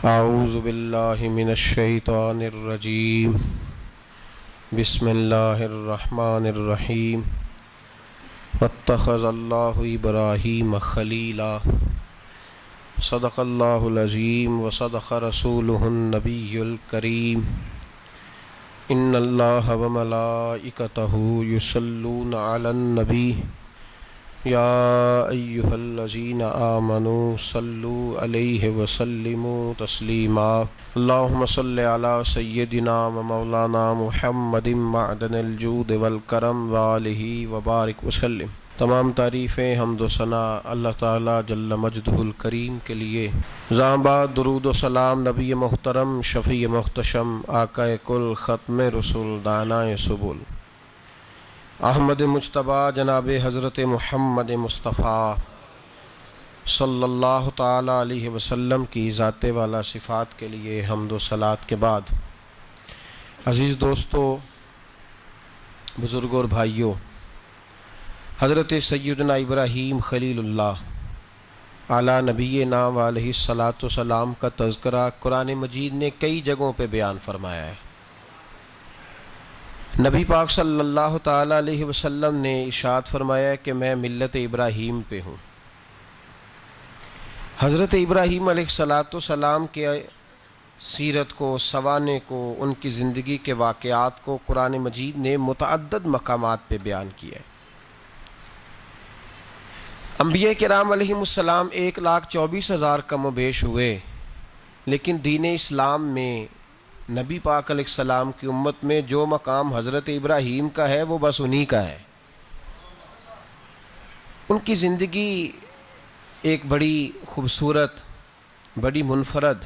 اعوذ باللہ من الشیطان الرجیم بسم اللہ الرحمن الرحیم واتخذ اللہ ابراہیم خلیلا صدق اللہ العظیم وصدق رسولہ النبی الکریم ان اللہ وملائکتہ یصلون علی النبی یا ایہا الذین آمنوا صلوا علیہ وسلموا تسلیما اللہم صل علی سیدنا و مولانا محمد معدن الجود والکرم وآلہ وبارک وسلم۔ تمام تعریفیں حمد و ثنا اللہ تعالیٰ جل مجدہ الکریم کے لیے۔ زاں بعد درود و سلام نبی محترم شفیع محتشم آقا کل ختم رسول دانائے سبل احمد مجتبیٰ جناب حضرت محمد مصطفیٰ صلی اللہ تعالیٰ علیہ وسلم کی ذات والا صفات کے لیے حمد و صلات کے بعد، عزیز دوستو، بزرگوں اور بھائیوں، حضرت سیدنا ابراہیم خلیل اللہ علی نبینا و علیہ الصلاۃ والسلام کا تذکرہ قرآن مجید نے کئی جگہوں پہ بیان فرمایا ہے۔ نبی پاک صلی اللہ تعالیٰ علیہ وسلم نے ارشاد فرمایا ہے کہ میں ملت ابراہیم پہ ہوں۔ حضرت ابراہیم علیہ الصلاۃ والسلام کے سیرت کو، سوانح کو، ان کی زندگی کے واقعات کو قرآن مجید نے متعدد مقامات پہ بیان کیا ہے۔ انبیاء کرام علیہم السلام 1,24,000 کم و بیش ہوئے، لیکن دین اسلام میں نبی پاک علیہ السلام کی امت میں جو مقام حضرت ابراہیم کا ہے وہ بس انہی کا ہے۔ ان کی زندگی ایک بڑی خوبصورت، بڑی منفرد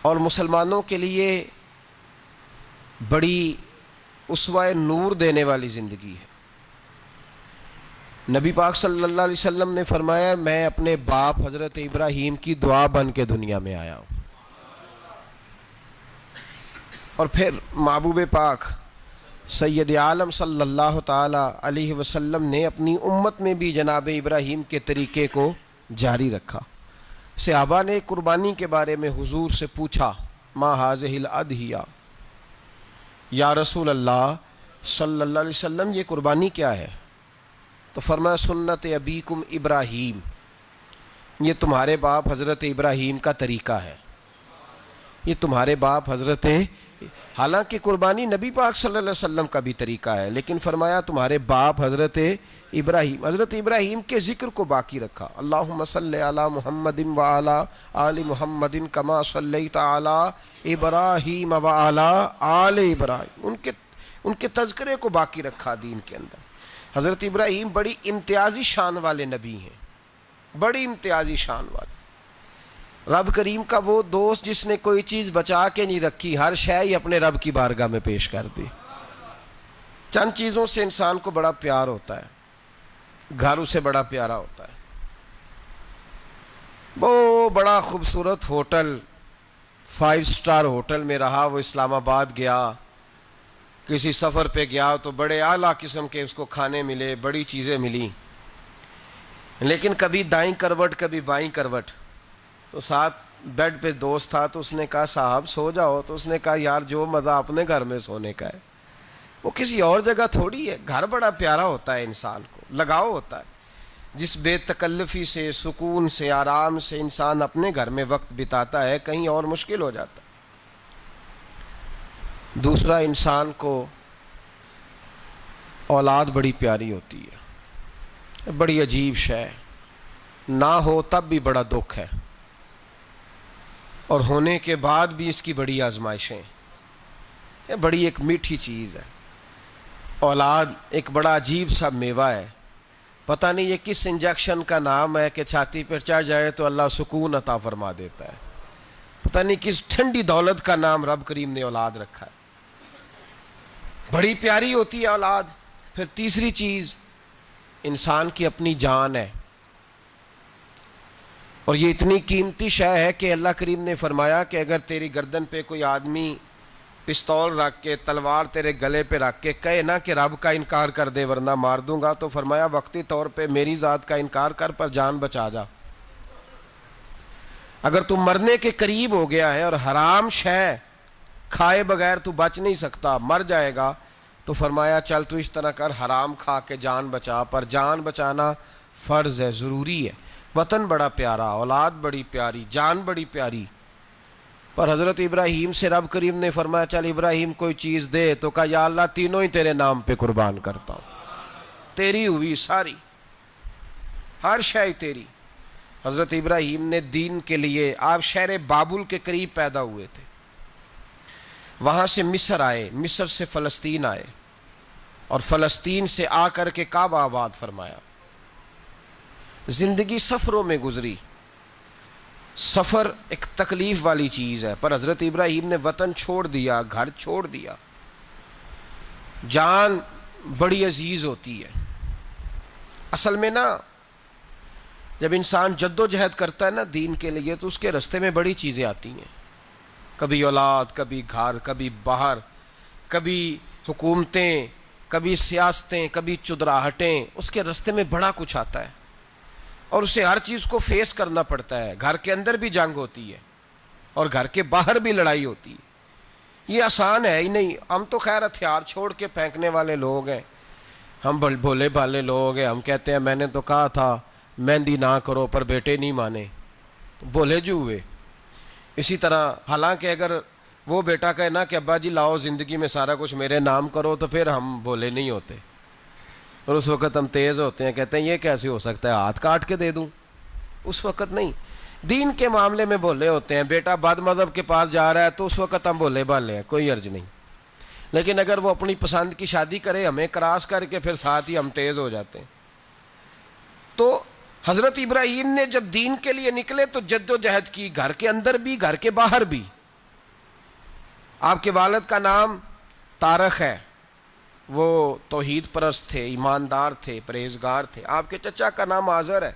اور مسلمانوں کے لیے بڑی اسوہ نور دینے والی زندگی ہے۔ نبی پاک صلی اللہ علیہ وسلم نے فرمایا، میں اپنے باپ حضرت ابراہیم کی دعا بن کے دنیا میں آیا ہوں۔ اور پھر محبوب پاک سید عالم صلی اللہ تعالیٰ علیہ وسلم نے اپنی امت میں بھی جناب ابراہیم کے طریقے کو جاری رکھا۔ صحابہ نے قربانی کے بارے میں حضور سے پوچھا، ما ہذہ الاضحیہ، یا رسول اللہ صلی اللہ علیہ وسلم یہ قربانی کیا ہے؟ تو فرمایا، سنت ابیکم ابراہیم، یہ تمہارے باپ حضرت ابراہیم کا طریقہ ہے، یہ تمہارے باپ حضرت، حالانکہ قربانی نبی پاک صلی اللہ علیہ وسلم کا بھی طریقہ ہے، لیکن فرمایا تمہارے باپ حضرت ابراہیم کے ذکر کو باقی رکھا۔ اللہم صلی علی محمد وعلی آل محمد کما صلیت علی ابراہیم وعلی آل ابراہیم، ان کے تذکرے کو باقی رکھا دین کے اندر۔ حضرت ابراہیم بڑی امتیازی شان والے نبی ہیں، بڑی امتیازی شان والے۔ رب کریم کا وہ دوست جس نے کوئی چیز بچا کے نہیں رکھی، ہر شے ہی اپنے رب کی بارگاہ میں پیش کر دی۔ چند چیزوں سے انسان کو بڑا پیار ہوتا ہے، گھر اسے بڑا پیارا ہوتا ہے۔ وہ بڑا خوبصورت ہوٹل، 5 سٹار ہوٹل میں رہا، وہ اسلام آباد گیا، کسی سفر پہ گیا تو بڑے اعلیٰ قسم کے اس کو کھانے ملے، بڑی چیزیں ملی، لیکن کبھی دائیں کروٹ کبھی بائیں کروٹ۔ تو ساتھ بیڈ پہ دوست تھا تو اس نے کہا، صاحب سو جاؤ، تو اس نے کہا، یار جو مزہ اپنے گھر میں سونے کا ہے وہ کسی اور جگہ تھوڑی ہے۔ گھر بڑا پیارا ہوتا ہے، انسان کو لگاؤ ہوتا ہے، جس بے تکلفی سے، سکون سے، آرام سے انسان اپنے گھر میں وقت بتاتا ہے، کہیں اور مشکل ہو جاتا ہے۔ دوسرا، انسان کو اولاد بڑی پیاری ہوتی ہے، بڑی عجیب شے، نہ ہو تب بھی بڑا دکھ ہے، اور ہونے کے بعد بھی اس کی بڑی آزمائشیں، یہ بڑی ایک میٹھی چیز ہے۔ اولاد ایک بڑا عجیب سا میوہ ہے، پتہ نہیں یہ کس انجیکشن کا نام ہے کہ چھاتی پر چڑھ جائے تو اللہ سکون عطا فرما دیتا ہے، پتہ نہیں کس ٹھنڈی دولت کا نام رب کریم نے اولاد رکھا ہے، بڑی پیاری ہوتی ہے اولاد۔ پھر تیسری چیز، انسان کی اپنی جان ہے، اور یہ اتنی قیمتی شے ہے کہ اللہ کریم نے فرمایا کہ اگر تیری گردن پہ کوئی آدمی پستول رکھ کے، تلوار تیرے گلے پہ رکھ کے کہے نا کہ رب کا انکار کر دے ورنہ مار دوں گا، تو فرمایا وقتی طور پہ میری ذات کا انکار کر پر جان بچا جا۔ اگر تو مرنے کے قریب ہو گیا ہے اور حرام شے کھائے بغیر تو بچ نہیں سکتا، مر جائے گا، تو فرمایا چل تو اس طرح کر، حرام کھا کے جان بچا، پر جان بچانا فرض ہے، ضروری ہے۔ وطن بڑا پیارا، اولاد بڑی پیاری، جان بڑی پیاری، پر حضرت ابراہیم سے رب کریم نے فرمایا چل ابراہیم کوئی چیز دے، تو کہا یا اللہ تینوں ہی تیرے نام پہ قربان کرتا ہوں، تیری ہوئی ساری، ہر شے تیری۔ حضرت ابراہیم نے دین کے لیے، آپ شہر بابل کے قریب پیدا ہوئے تھے، وہاں سے مصر آئے، مصر سے فلسطین آئے، اور فلسطین سے آ کر کے کعبہ آباد فرمایا۔ زندگی سفروں میں گزری، سفر ایک تکلیف والی چیز ہے، پر حضرت ابراہیم نے وطن چھوڑ دیا، گھر چھوڑ دیا۔ جان بڑی عزیز ہوتی ہے اصل میں نا، جب انسان جد و جہد کرتا ہے نا دین کے لیے، تو اس کے راستے میں بڑی چیزیں آتی ہیں، کبھی اولاد، کبھی گھر، کبھی باہر، کبھی حکومتیں، کبھی سیاستیں، کبھی چدراہٹیں، اس کے راستے میں بڑا کچھ آتا ہے اور اسے ہر چیز کو فیس کرنا پڑتا ہے۔ گھر کے اندر بھی جنگ ہوتی ہے اور گھر کے باہر بھی لڑائی ہوتی ہے، یہ آسان ہے ہی نہیں۔ ہم تو خیر ہتھیار چھوڑ کے پھینکنے والے لوگ ہیں، ہم بھولے بھالے لوگ ہیں، ہم کہتے ہیں میں نے تو کہا تھا مہندی نہ کرو، پر بیٹے نہیں مانے، بولے جو ہوئے۔ اسی طرح حالانکہ اگر وہ بیٹا کہے نا کہ ابا جی لاؤ زندگی میں سارا کچھ میرے نام کرو، تو پھر ہم بولے نہیں ہوتے، اور اس وقت ہم تیز ہوتے ہیں، کہتے ہیں یہ کیسے ہو سکتا ہے، ہاتھ کاٹ کے دے دوں۔ اس وقت نہیں، دین کے معاملے میں بولے ہوتے ہیں۔ بیٹا بد مذہب کے پاس جا رہا ہے تو اس وقت ہم بولے بھالے ہیں، کوئی عرض نہیں، لیکن اگر وہ اپنی پسند کی شادی کرے ہمیں کراس کر کے، پھر ساتھ ہی ہم تیز ہو جاتے ہیں۔ تو حضرت ابراہیم نے جب دین کے لیے نکلے تو جد و جہد کی، گھر کے اندر بھی گھر کے باہر بھی۔ آپ کے والد کا نام طارق ہے، وہ توحید پرست تھے، ایماندار تھے، پرہیزگار تھے۔ آپ کے چچا کا نام آزر ہے،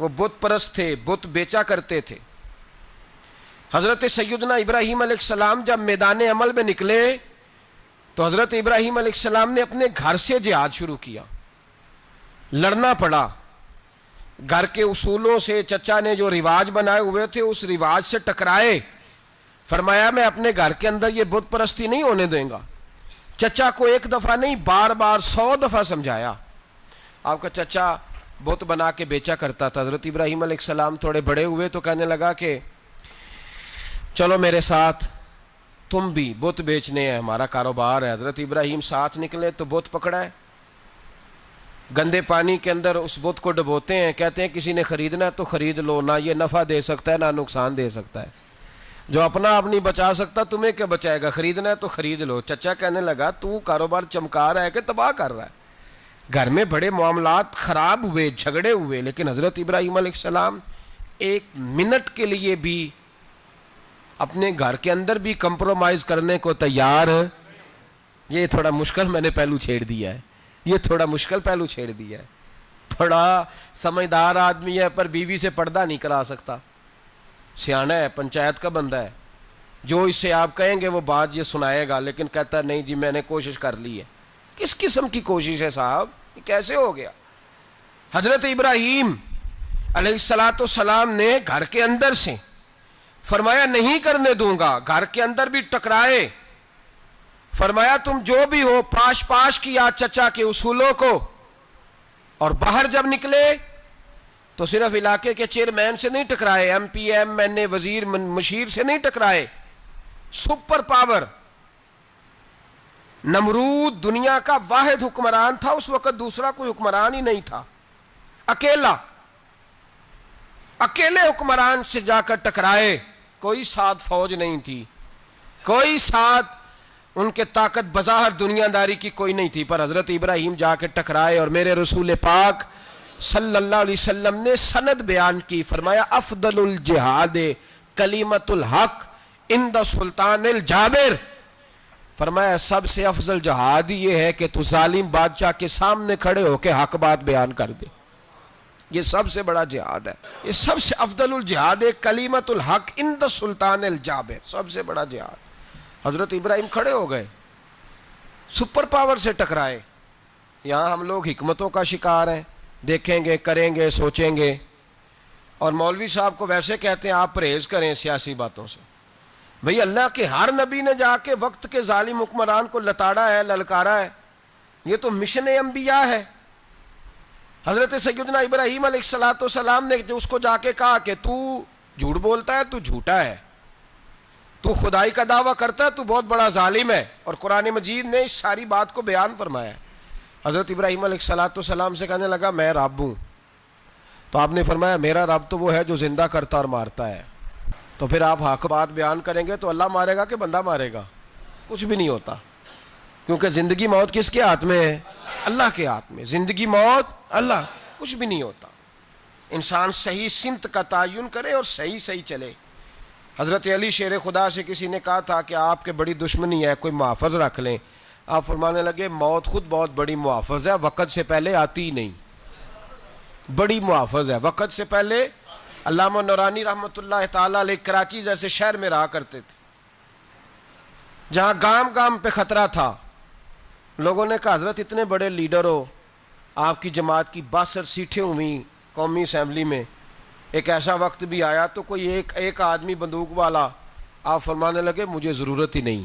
وہ بت پرست تھے، بت بیچا کرتے تھے۔ حضرت سیدنا ابراہیم علیہ السلام جب میدان عمل میں نکلے تو حضرت ابراہیم علیہ السلام نے اپنے گھر سے جہاد شروع کیا، لڑنا پڑا۔ گھر کے اصولوں سے، چچا نے جو رواج بنائے ہوئے تھے اس رواج سے ٹکرائے۔ فرمایا میں اپنے گھر کے اندر یہ بت پرستی نہیں ہونے دیں گا۔ چچا کو ایک دفعہ نہیں، بار بار 100 دفعہ سمجھایا۔ آپ کا چچا بت بنا کے بیچا کرتا تھا۔ حضرت ابراہیم علیہ السلام تھوڑے بڑے ہوئے تو کہنے لگا کہ چلو میرے ساتھ، تم بھی بت بیچنے ہیں، ہمارا کاروبار ہے۔ حضرت ابراہیم ساتھ نکلے تو بت پکڑا ہے، گندے پانی کے اندر اس بت کو ڈبوتے ہیں، کہتے ہیں کسی نے خریدنا ہے تو خرید لو، نہ یہ نفع دے سکتا ہے نہ نقصان دے سکتا ہے، جو اپنا آپ نہیں بچا سکتا تمہیں کیا بچائے گا، خریدنا ہے تو خرید لو۔ چچا کہنے لگا تو کاروبار چمکا رہا ہے کہ تباہ کر رہا ہے۔ گھر میں بڑے معاملات خراب ہوئے، جھگڑے ہوئے، لیکن حضرت ابراہیم علیہ السلام ایک منٹ کے لیے بھی اپنے گھر کے اندر بھی کمپرومائز کرنے کو تیار۔ یہ تھوڑا مشکل میں نے پہلو چھیڑ دیا ہے، یہ تھوڑا مشکل پہلو چھیڑ دیا ہے۔ بڑا سمجھدار آدمی ہے پر بیوی سے پردہ نہیں کرا سکتا، سیانا ہے، پنچایت کا بندہ ہے، جو اس سے آپ کہیں گے وہ بات یہ سنائے گا، لیکن کہتا ہے نہیں جی میں نے کوشش کر لی ہے۔ کس قسم کی کوشش ہے صاحب، یہ کیسے ہو گیا؟ حضرت ابراہیم علیہ السلام نے گھر کے اندر سے فرمایا نہیں کرنے دوں گا، گھر کے اندر بھی ٹکرائے، فرمایا تم جو بھی ہو، پاش پاش کیا چچا کے اصولوں کو، اور باہر جب نکلے تو صرف علاقے کے چیئرمین سے نہیں ٹکرائے، ایم پی ایم این اے وزیر مشیر سے نہیں ٹکرائے، سپر پاور نمرود دنیا کا واحد حکمران تھا اس وقت، دوسرا کوئی حکمران ہی نہیں تھا، اکیلے حکمران سے جا کر ٹکرائے، کوئی ساتھ فوج نہیں تھی، کوئی ساتھ ان کے طاقت بظاہر دنیا داری کی کوئی نہیں تھی، پر حضرت ابراہیم جا کے ٹکرائے، اور میرے رسول پاک صلی اللہ علیہ وسلم نے سند بیان کی، فرمایا افضل الجہاد کلمۃ الحق عند سلطان الجابر، فرمایا سب سے افضل جہاد یہ ہے کہ تو ظالم بادشاہ کے سامنے کھڑے ہو کے حق بات بیان کر دے، یہ سب سے بڑا جہاد ہے، یہ سب سے افضل الجہاد کلمۃ الحق عند سلطان الجابر، سب سے بڑا جہاد۔ حضرت ابراہیم کھڑے ہو گئے، سپر پاور سے ٹکرائے۔ یہاں ہم لوگ حکمتوں کا شکار ہیں، دیکھیں گے، کریں گے، سوچیں گے، اور مولوی صاحب کو ویسے کہتے ہیں آپ پرہیز کریں سیاسی باتوں سے. بھئی اللہ کے ہر نبی نے جا کے وقت کے ظالم حکمران کو لتاڑا ہے, للکارا ہے. یہ تو مشن انبیاء ہے. حضرت سیدنا ابراہیم علیہ السلام نے جو اس کو جا کے کہا کہ تو جھوٹ بولتا ہے, تو جھوٹا ہے, تو خدائی کا دعویٰ کرتا ہے, تو بہت بڑا ظالم ہے. اور قرآن مجید نے اس ساری بات کو بیان فرمایا ہے. حضرت ابراہیم علیہ السلام سے کہنے لگا میں رب ہوں. تو آپ نے فرمایا میرا رب تو وہ ہے جو زندہ کرتا اور مارتا ہے. تو پھر آپ حق بات بیان کریں گے تو اللہ مارے گا کہ بندہ مارے گا؟ کچھ بھی نہیں ہوتا, کیونکہ زندگی موت کس کے ہاتھ میں ہے؟ اللہ کے ہاتھ میں. زندگی موت اللہ, کچھ بھی نہیں ہوتا. انسان صحیح سمت کا تعین کرے اور صحیح چلے. حضرت علی شیر خدا سے کسی نے کہا تھا کہ آپ کے بڑی دشمنی ہے, کوئی محافظ رکھ لیں. آپ فرمانے لگے موت خود بہت بڑی محافظ ہے, وقت سے پہلے آتی ہی نہیں. بڑی محافظ ہے, وقت سے پہلے. علامہ نورانی رحمۃ اللہ تعالیٰ علیہ کراچی جیسے شہر میں رہا کرتے تھے, جہاں گام پہ خطرہ تھا. لوگوں نے کہا حضرت اتنے بڑے لیڈر ہو, آپ کی جماعت کی 62 سیٹیں ہوئی قومی اسمبلی میں, ایک ایسا وقت بھی آیا تو کوئی ایک آدمی بندوق والا. آپ فرمانے لگے مجھے ضرورت ہی نہیں,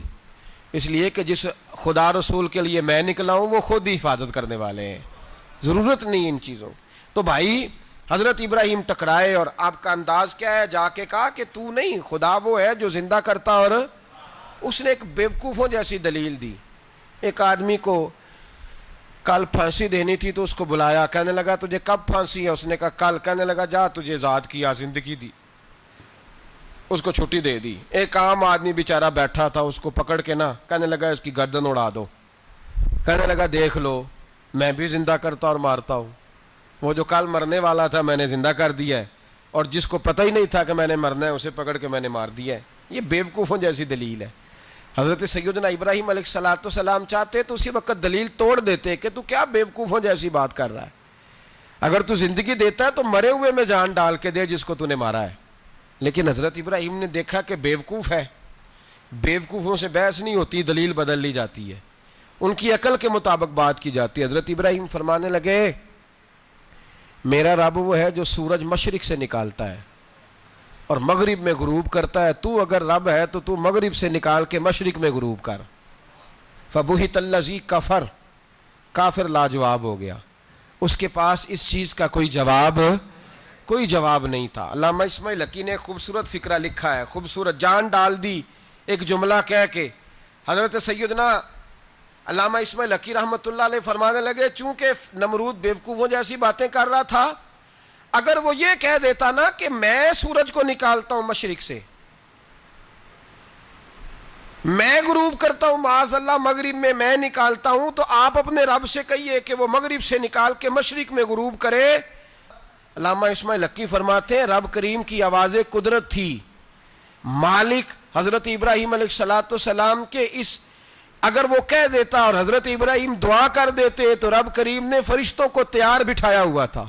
اس لیے کہ جس خدا رسول کے لیے میں نکلا ہوں وہ خود ہی حفاظت کرنے والے ہیں, ضرورت نہیں ان چیزوں. تو بھائی حضرت ابراہیم ٹکرائے, اور آپ کا انداز کیا ہے؟ جا کے کہا کہ تو نہیں, خدا وہ ہے جو زندہ کرتا. اور اس نے ایک بیوقوفوں جیسی دلیل دی. ایک آدمی کو کل پھانسی دینی تھی تو اس کو بلایا, کہنے لگا تجھے کب پھانسی ہے؟ اس نے کہا کل. کہنے لگا جا تجھے ذات کیا زندگی دی. اس کو چھٹی دے دی. ایک عام آدمی بیچارہ بیٹھا تھا, اس کو پکڑ کے نا کہنے لگا اس کی گردن اڑا دو. کہنے لگا دیکھ لو میں بھی زندہ کرتا اور مارتا ہوں. وہ جو کل مرنے والا تھا میں نے زندہ کر دیا ہے, اور جس کو پتہ ہی نہیں تھا کہ میں نے مرنا ہے اسے پکڑ کے میں نے مار دیا ہے. یہ بیوقوفوں جیسی دلیل ہے. حضرت سیدنا ابراہیم علیہ السلام چاہتے تو اسی وقت دلیل توڑ دیتے کہ تو کیا بیوقوفوں جیسی بات کر رہا ہے. اگر تو زندگی دیتا ہے تو مرے ہوئے میں جان ڈال کے دے جس کو تو نے مارا ہے. لیکن حضرت ابراہیم نے دیکھا کہ بیوقوف ہے. بیوقوفوں سے بحث نہیں ہوتی, دلیل بدل لی جاتی ہے, ان کی عقل کے مطابق بات کی جاتی ہے. حضرت ابراہیم فرمانے لگے میرا رب وہ ہے جو سورج مشرق سے نکالتا ہے اور مغرب میں غروب کرتا ہے. تو اگر رب ہے تو مغرب سے نکال کے مشرق میں غروب کر. فبہت الذی کفر, کافر لاجواب ہو گیا. اس کے پاس اس چیز کا کوئی جواب نہیں تھا. علامہ اسماعیل حقی نے خوبصورت فقرہ لکھا ہے, خوبصورت جان ڈال دی ایک جملہ کہہ کے. حضرت سیدنا علامہ اسماعیل حقی رحمۃ اللہ علیہ فرمانے لگے چونکہ نمرود بیوقوفوں جیسی باتیں کر رہا تھا, اگر وہ یہ کہہ دیتا نا کہ میں سورج کو نکالتا ہوں مشرق سے, میں غروب کرتا ہوں معاذ اللہ مغرب میں نکالتا ہوں, تو آپ اپنے رب سے کہیے کہ وہ مغرب سے نکال کے مشرق میں غروب کرے. علامہ اسماعیل حقی فرماتے ہیں رب کریم کی آواز قدرت تھی. مالک حضرت ابراہیم علیہ السلام کے اس, اگر وہ کہہ دیتا اور حضرت ابراہیم دعا کر دیتے تو رب کریم نے فرشتوں کو تیار بٹھایا ہوا تھا.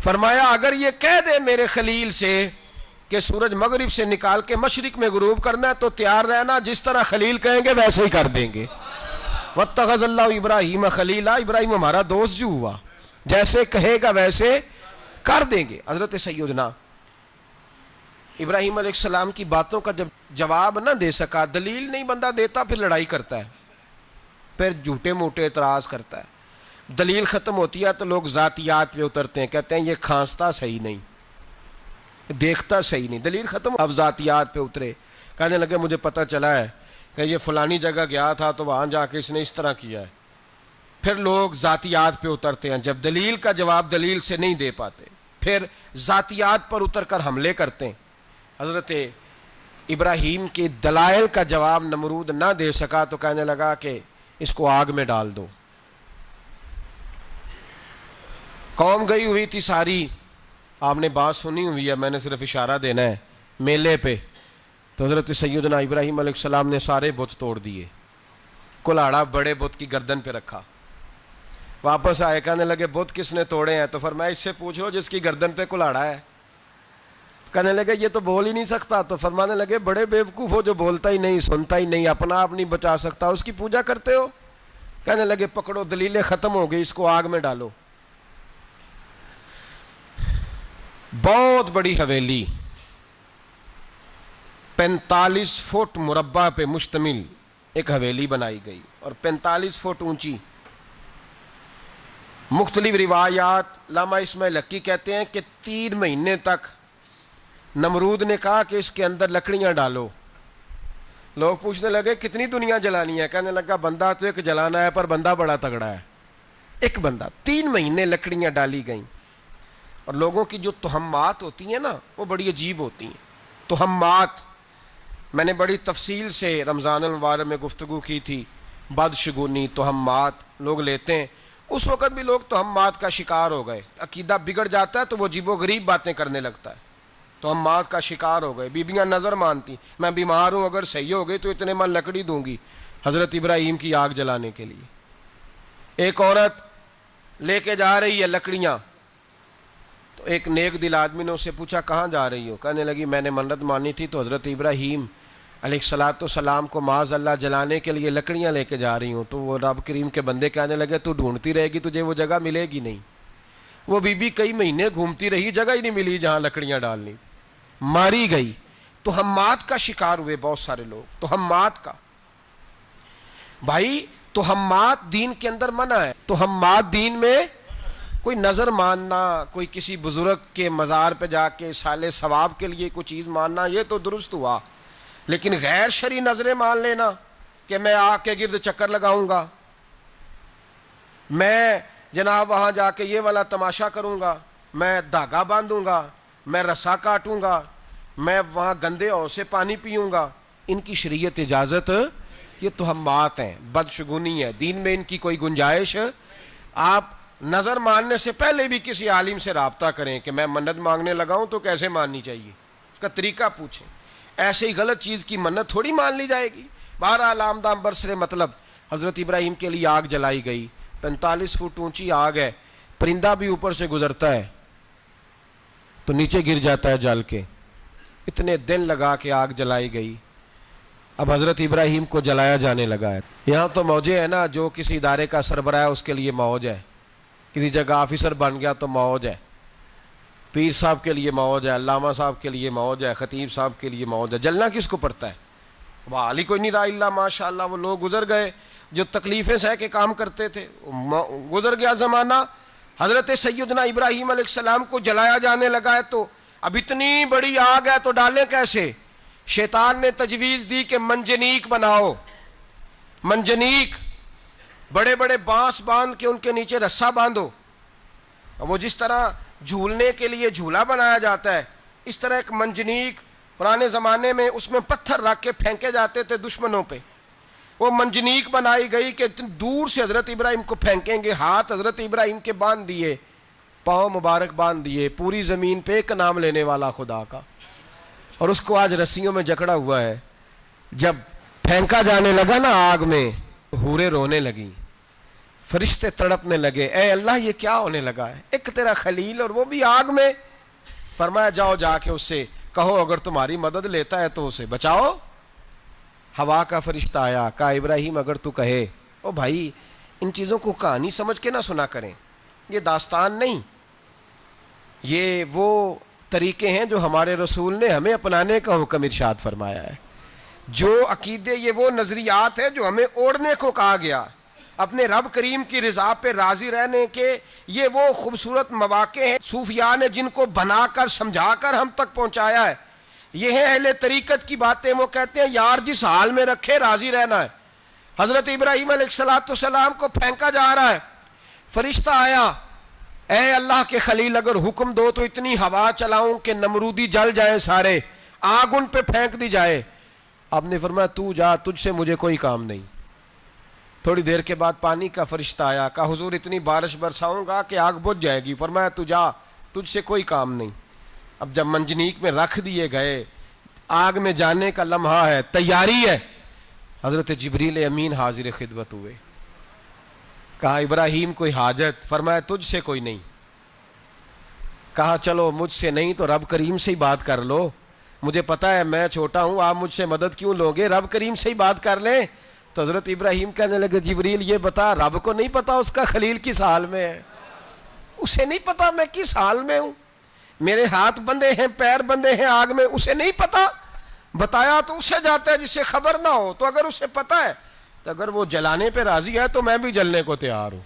فرمایا اگر یہ کہہ دے میرے خلیل سے کہ سورج مغرب سے نکال کے مشرق میں غروب کرنا ہے تو تیار رہنا, جس طرح خلیل کہیں گے ویسے ہی کر دیں گے. واتخذ اللہ ابراہیم خلیلا, ابراہیم ہمارا دوست جو ہوا, جیسے کہے گا ویسے کر دیں گے. حضرت سیدنا ابراہیم علیہ السلام کی باتوں کا جب جواب نہ دے سکا, دلیل نہیں بندہ دیتا, پھر لڑائی کرتا ہے, پھر جھوٹے موٹے اعتراض کرتا ہے. دلیل ختم ہوتی ہے تو لوگ ذاتیات پہ اترتے ہیں, کہتے ہیں یہ کھانستا صحیح نہیں, دیکھتا صحیح نہیں. دلیل ختم, اب ذاتیات پہ اترے, کہنے لگے مجھے پتہ چلا ہے کہ یہ فلانی جگہ گیا تھا تو وہاں جا کے اس نے اس طرح کیا ہے. پھر لوگ ذاتیات پہ اترتے ہیں, جب دلیل کا جواب دلیل سے نہیں دے پاتے پھر ذاتیات پر اتر کر حملے کرتے ہیں. حضرت ابراہیم کے دلائل کا جواب نمرود نہ دے سکا تو کہنے لگا کہ اس کو آگ میں ڈال دو. قوم گئی ہوئی تھی ساری, آپ نے بات سنی ہوئی ہے, میں نے صرف اشارہ دینا ہے, میلے پہ. تو حضرت سیدنا ابراہیم علیہ السلام نے سارے بت توڑ دیے, کلاڑا بڑے بت کی گردن پہ رکھا. واپس آئے, کہنے لگے بت کس نے توڑے ہیں؟ تو فرمایا اس سے پوچھ لو جس کی گردن پہ کلاڑا ہے. کہنے لگے یہ تو بول ہی نہیں سکتا. تو فرمانے لگے بڑے بیوقوف ہو, جو بولتا ہی نہیں, سنتا ہی نہیں, اپنا آپ نہیں بچا سکتا, اس کی پوجا کرتے ہو. کہنے لگے پکڑو, دلیلیں ختم ہو گئی, اس کو آگ میں ڈالو. بہت بڑی حویلی 45 فٹ مربع پہ مشتمل ایک حویلی بنائی گئی اور 45 فٹ اونچی. مختلف روایات، علامہ اسماعیل حقی کہتے ہیں کہ 3 مہینے تک نمرود نے کہا کہ اس کے اندر لکڑیاں ڈالو. لوگ پوچھنے لگے کتنی دنیا جلانی ہے؟ کہنے لگا بندہ تو ایک جلانا ہے، پر بندہ بڑا تگڑا ہے، ایک بندہ. 3 مہینے لکڑیاں ڈالی گئیں. اور لوگوں کی جو تہمات ہوتی ہیں نا وہ بڑی عجیب ہوتی ہیں. تہمات میں نے بڑی تفصیل سے رمضان المبارک میں گفتگو کی تھی. بدشگونی، تہمات لوگ لیتے ہیں. اس وقت بھی لوگ تہمات کا شکار ہو گئے. عقیدہ بگڑ جاتا ہے تو وہ عجیب و غریب باتیں کرنے لگتا ہے. تہمات کا شکار ہو گئے. بیبیاں نظر مانتی، میں بیمار ہوں، اگر صحیح ہو گئی تو اتنے من لکڑی دوں گی حضرت ابراہیم کی آگ جلانے کے لیے. ایک عورت لے کے جا رہی ہے لکڑیاں، تو ایک نیک دل آدمی نے اس سے پوچھا کہاں جا رہی ہو؟ کہنے لگی میں نے منت مانی تھی تو حضرت ابراہیم علیہ السلام کو معاذ اللہ جلانے کے لیے لکڑیاں لے کے جا رہی ہوں. تو وہ رب کریم کے بندے کہنے لگے تو ڈھونڈتی رہے گی، تجھے وہ جگہ ملے گی نہیں. وہ بی بی کئی مہینے گھومتی رہی، جگہ ہی نہیں ملی جہاں لکڑیاں ڈالنی، ماری گئی. تہمات کا شکار ہوئے بہت سارے لوگ. تہمات کا بھائی، تہمات دین کے اندر منع ہے. تہمات دین میں کوئی نظر ماننا، کوئی کسی بزرگ کے مزار پہ جا کے سالے ثواب کے لیے کوئی چیز ماننا، یہ تو درست ہوا. لیکن غیر شرعی نظریں مان لینا کہ میں آگ کے گرد چکر لگاؤں گا، میں جناب وہاں جا کے یہ والا تماشا کروں گا، میں دھاگا باندھوں گا، میں رسا کاٹوں گا، میں وہاں گندے اور سے پانی پیوں گا، ان کی شریعت اجازت. یہ تہمات ہیں، بدشگونی ہے. دین میں ان کی کوئی گنجائش. آپ نظر ماننے سے پہلے بھی کسی عالم سے رابطہ کریں کہ میں منت مانگنے لگاؤں تو کیسے ماننی چاہیے، اس کا طریقہ پوچھیں. ایسے ہی غلط چیز کی منت تھوڑی مان لی جائے گی. بہرحال آمدام برسر مطلب حضرت ابراہیم کے لیے آگ جلائی گئی. 45 فٹ اونچی آگ ہے. پرندہ بھی اوپر سے گزرتا ہے تو نیچے گر جاتا ہے جل کے. اتنے دن لگا کے آگ جلائی گئی. اب حضرت ابراہیم کو جلایا جانے لگا ہے. یہاں تو موجیں ہیں نا، جو کسی ادارے کا سربراہ ہے اس کے لیے موج ہے، کسی جگہ آفیسر بن گیا تو موج ہے، پیر صاحب کے لیے موج ہے، علامہ صاحب کے لیے موج ہے، خطیب صاحب کے لیے موج ہے. جلنا کس کو پڑتا ہے؟ وہ علی کوئی نہیں رہا اللہ ماشاء اللہ. وہ لوگ گزر گئے جو تکلیفیں سہ کے کام کرتے تھے، گزر گیا زمانہ. حضرت سیدنا ابراہیم علیہ السلام کو جلایا جانے لگا ہے تو اب اتنی بڑی آگ ہے تو ڈالیں کیسے؟ شیطان نے تجویز دی کہ منجنیق بناؤ. منجنیق، بڑے بڑے بانس باندھ کے ان کے نیچے رسا باندھو. وہ جس طرح جھولنے کے لیے جھولا بنایا جاتا ہے، اس طرح ایک منجنیق پرانے زمانے میں اس میں پتھر رکھ کے پھینکے جاتے تھے دشمنوں پہ. وہ منجنیق بنائی گئی کہ دور سے حضرت ابراہیم کو پھینکیں گے. ہاتھ حضرت ابراہیم کے باندھ دیے، پاؤں مبارک باندھ دیے. پوری زمین پہ ایک نام لینے والا خدا کا. اور اس کو آج رسیوں میں جکڑا ہوا ہے. جب پھینکا جانے لگا نا آگ میں، حوریں رونے لگیں، فرشتے تڑپنے لگے، اے اللہ یہ کیا ہونے لگا ہے؟ ایک تیرا خلیل اور وہ بھی آگ میں. فرمایا جاؤ جا کے اس سے کہو اگر تمہاری مدد لیتا ہے تو اسے بچاؤ. ہوا کا فرشتہ آیا، کہا ابراہیم اگر تو کہے. او بھائی، ان چیزوں کو کہانی سمجھ کے نہ سنا کریں، یہ داستان نہیں. یہ وہ طریقے ہیں جو ہمارے رسول نے ہمیں اپنانے کا حکم ارشاد فرمایا ہے. جو عقیدے، یہ وہ نظریات ہیں جو ہمیں اوڑھنے کو کہا گیا. اپنے رب کریم کی رضا پہ راضی رہنے کے یہ وہ خوبصورت مواقع ہیں صوفیاء نے جن کو بنا کر سمجھا کر ہم تک پہنچایا ہے. یہ ہے اہل طریقت کی باتیں. وہ کہتے ہیں یار جس حال میں رکھے راضی رہنا ہے. حضرت ابراہیم علیہ السلام کو پھینکا جا رہا ہے. فرشتہ آیا، اے اللہ کے خلیل اگر حکم دو تو اتنی ہوا چلاؤں کہ نمرودی جل جائیں سارے، آگ ان پہ پھینک دی جائے. آپ نے فرمایا تو جا، تجھ سے مجھے کوئی کام نہیں. تھوڑی دیر کے بعد پانی کا فرشتہ آیا، کہا حضور اتنی بارش برساؤں گا کہ آگ بجھ جائے گی. فرمایا تو جا، تجھ سے کوئی کام نہیں. اب جب منجنیق میں رکھ دیے گئے، آگ میں جانے کا لمحہ ہے، تیاری ہے، حضرت جبریل امین حاضر خدمت ہوئے. کہا ابراہیم کوئی حاجت؟ فرمایا تجھ سے کوئی نہیں. کہا چلو مجھ سے نہیں تو رب کریم سے ہی بات کر لو. مجھے پتا ہے میں چھوٹا ہوں، آپ مجھ سے مدد کیوں لوگے؟ رب کریم سے ہی بات کر لیں. تو حضرت ابراہیم کہنے لگے جبریل یہ بتا، رب کو نہیں پتا اس کا خلیل کس حال میں ہے؟ اسے نہیں پتا میں کس حال میں ہوں؟ میرے ہاتھ بندھے ہیں، پیر بندھے ہیں آگ میں، اسے نہیں پتا؟ بتایا تو اسے جاتا ہے جسے خبر نہ ہو۔ تو اگر اسے پتا ہے تو اگر وہ جلانے پہ راضی ہے تو میں بھی جلنے کو تیار ہوں،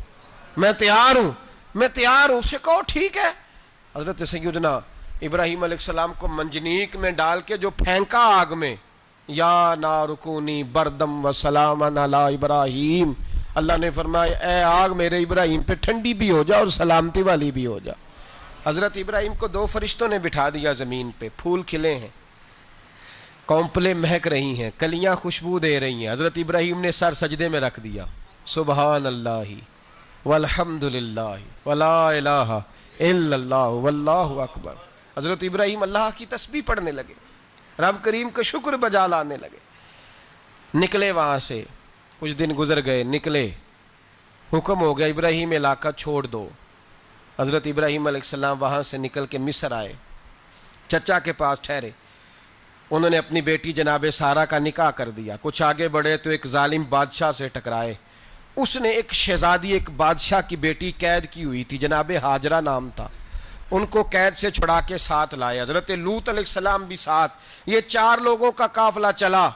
میں تیار ہوں۔ اسے کہو ٹھیک ہے۔ حضرت سیدنا ابراہیم علیہ السلام کو منجنیق میں ڈال کے جو پھینکا آگ میں، یا نار کونی بردم و سلام علی ابراہیم، اللہ نے فرمایا اے آگ میرے ابراہیم پہ ٹھنڈی بھی ہو جا اور سلامتی والی بھی ہو جا۔ حضرت ابراہیم کو 2 فرشتوں نے بٹھا دیا زمین پہ، پھول کھلے ہیں، کونپلیں مہک رہی ہیں، کلیاں خوشبو دے رہی ہیں۔ حضرت ابراہیم نے سر سجدے میں رکھ دیا، سبحان اللہ والحمد للہ ولا الہ الا اللہ واللہ اکبر۔ حضرت ابراہیم اللہ کی تسبیح پڑھنے لگے، رب کریم کا شکر بجا لانے لگے۔ نکلے وہاں سے، کچھ دن گزر گئے، نکلے، حکم ہو گیا ابراہیم علاقہ چھوڑ دو۔ حضرت ابراہیم علیہ السلام وہاں سے نکل کے مصر آئے، چچا کے پاس ٹھہرے۔ انہوں نے اپنی بیٹی جناب سارہ کا نکاح کر دیا۔ کچھ آگے بڑھے تو ایک ظالم بادشاہ سے ٹکرائے، اس نے ایک شہزادی، ایک بادشاہ کی بیٹی قید کی ہوئی تھی، جناب ہاجرہ نام تھا، ان کو قید سے چھڑا کے ساتھ لائے۔ حضرت لوط علیہ السلام بھی ساتھ، یہ 4 لوگوں کا قافلہ چلا،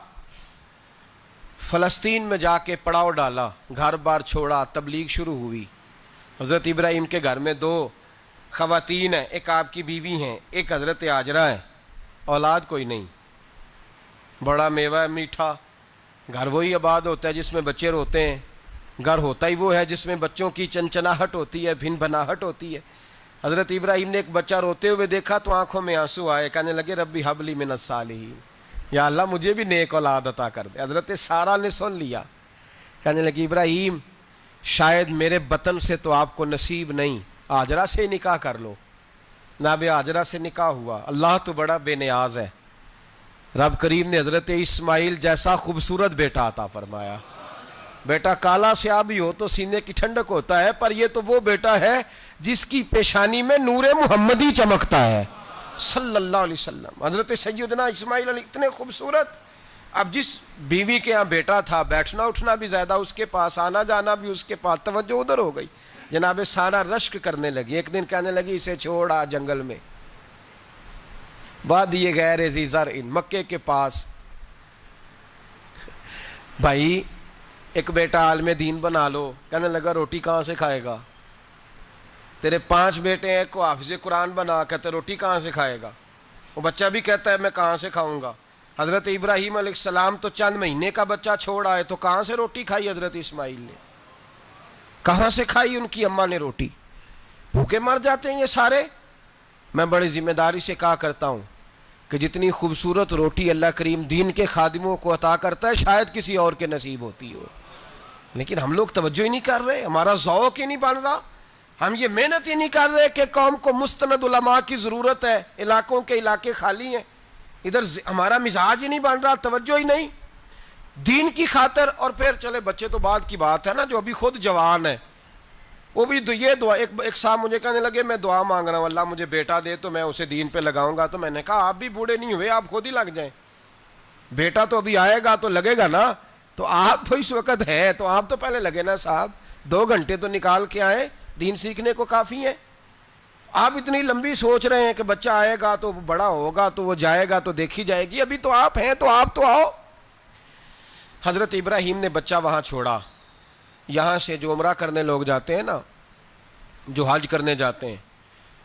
فلسطین میں جا کے پڑاؤ ڈالا، گھر بار چھوڑا، تبلیغ شروع ہوئی۔ حضرت ابراہیم کے گھر میں 2 خواتین ہیں، ایک آپ کی بیوی ہیں، ایک حضرت ہاجرہ ہیں، اولاد کوئی نہیں، بڑا میوہ ہے میٹھا۔ گھر وہی آباد ہوتا ہے جس میں بچے روتے ہیں، گھر ہوتا ہی وہ ہے جس میں بچوں کی چنچناہٹ ہوتی ہے، بھن بھناہٹ ہوتی ہے۔ حضرت ابراہیم نے ایک بچہ روتے ہوئے دیکھا تو آنکھوں میں آنسو آئے، کہنے لگے ربی حب لی من الصالحین، یا اللہ مجھے بھی نیک اولاد عطا کر دے۔ حضرت سارہ نے سن لیا، کہنے لگی ابراہیم شاید میرے بطن سے تو آپ کو نصیب نہیں، ہاجرہ سے نکاح کر لو۔ جناب ہاجرہ سے نکاح ہوا۔ اللہ تو بڑا بے نیاز ہے، رب کریم نے حضرت اسماعیل جیسا خوبصورت بیٹا عطا فرمایا۔ بیٹا کالا سیاہ بھی ہو تو سینے کی ٹھنڈک ہوتا ہے، پر یہ تو وہ بیٹا ہے جس کی پیشانی میں نور محمدی چمکتا ہے صلی اللہ علیہ وسلم۔ حضرت سیدنا اسماعیل علیہ اتنے خوبصورت، اب جس بیوی کے ہاں بیٹا تھا، بیٹھنا اٹھنا بھی زیادہ اس کے پاس، آنا جانا بھی اس کے پاس، توجہ ادھر ہو گئی۔ جناب سارہ رشک کرنے لگی، ایک دن کہنے لگی اسے چھوڑ آ جنگل میں، وادی غیر ذی زرع، مکے کے پاس۔ بھائی ایک بیٹا عالم دین بنا لو، کہنے لگا روٹی کہاں سے کھائے گا؟ تیرے 5 بیٹے ہیں، کو حافظ قرآن بنا، کہتے روٹی کہاں سے کھائے گا؟ وہ بچہ بھی کہتا ہے میں کہاں سے کھاؤں گا؟ حضرت ابراہیم علیہ السلام تو چند مہینے کا بچہ چھوڑ آئے، تو کہاں سے روٹی کھائی حضرت اسماعیل نے؟ کہاں سے کھائی ان کی اماں نے روٹی؟ بھوکے مر جاتے ہیں یہ سارے۔ میں بڑی ذمہ داری سے کہا کرتا ہوں کہ جتنی خوبصورت روٹی اللہ کریم دین کے خادموں کو عطا کرتا ہے شاید کسی اور کے نصیب ہوتی ہو، لیکن ہم لوگ توجہ ہی نہیں کر رہے، ہمارا ذوق ہی نہیں بن رہا، ہم یہ محنت ہی نہیں کر رہے کہ قوم کو مستند علماء کی ضرورت ہے، علاقوں کے علاقے خالی ہیں، ادھر ہمارا مزاج ہی نہیں بن رہا، توجہ ہی نہیں دین کی خاطر۔ اور پھر چلے بچے تو بعد کی بات ہے نا، جو ابھی خود جوان ہے وہ بھی یہ دعا، ایک صاحب مجھے کہنے لگے میں دعا مانگ رہا ہوں اللہ مجھے بیٹا دے تو میں اسے دین پہ لگاؤں گا، تو میں نے کہا آپ بھی بوڑھے نہیں ہوئے، آپ خود ہی لگ جائیں، بیٹا تو ابھی آئے گا تو لگے گا نا، تو آپ تو اس وقت ہے تو آپ تو پہلے لگے نا صاحب، 2 گھنٹے تو نکال کے آئے، دین سیکھنے کو کافی ہے۔ آپ اتنی لمبی سوچ رہے ہیں کہ بچہ آئے گا تو بڑا ہوگا تو وہ جائے گا تو دیکھی جائے گی، ابھی تو آپ ہیں تو آپ تو آؤ۔ حضرت ابراہیم نے بچہ وہاں چھوڑا۔ یہاں سے جو عمرہ کرنے لوگ جاتے ہیں نا، جو حج کرنے جاتے ہیں،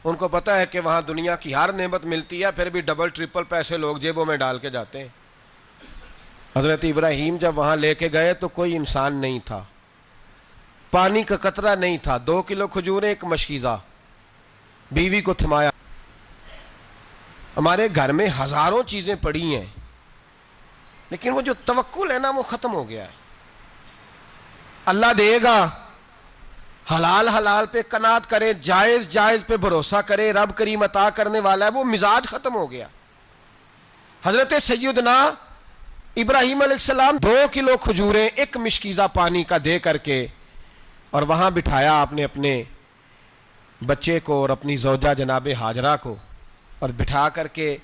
ان کو پتہ ہے کہ وہاں دنیا کی ہر نعمت ملتی ہے، پھر بھی ڈبل ٹرپل پیسے لوگ جیبوں میں ڈال کے جاتے ہیں۔ حضرت ابراہیم جب وہاں لے کے گئے تو کوئی انسان نہیں تھا، پانی کا قطرہ نہیں تھا، 2 کلو کھجوریں، ایک مشکیزہ، بیوی کو تھمایا۔ ہمارے گھر میں ہزاروں چیزیں پڑی ہیں، لیکن وہ جو توکل ہے نا وہ ختم ہو گیا ہے۔ اللہ دے گا، حلال حلال پہ قناعت کرے، جائز جائز پہ بھروسہ کرے، رب کریم عطا کرنے والا ہے، وہ مزاج ختم ہو گیا۔ حضرت سیدنا ابراہیم علیہ السلام 2 کلو کھجوریں، ایک مشکیزہ پانی کا دے کر کے، اور وہاں بٹھایا آپ نے اپنے بچے کو اور اپنی زوجہ جناب ہاجرہ کو، اور بٹھا کر کے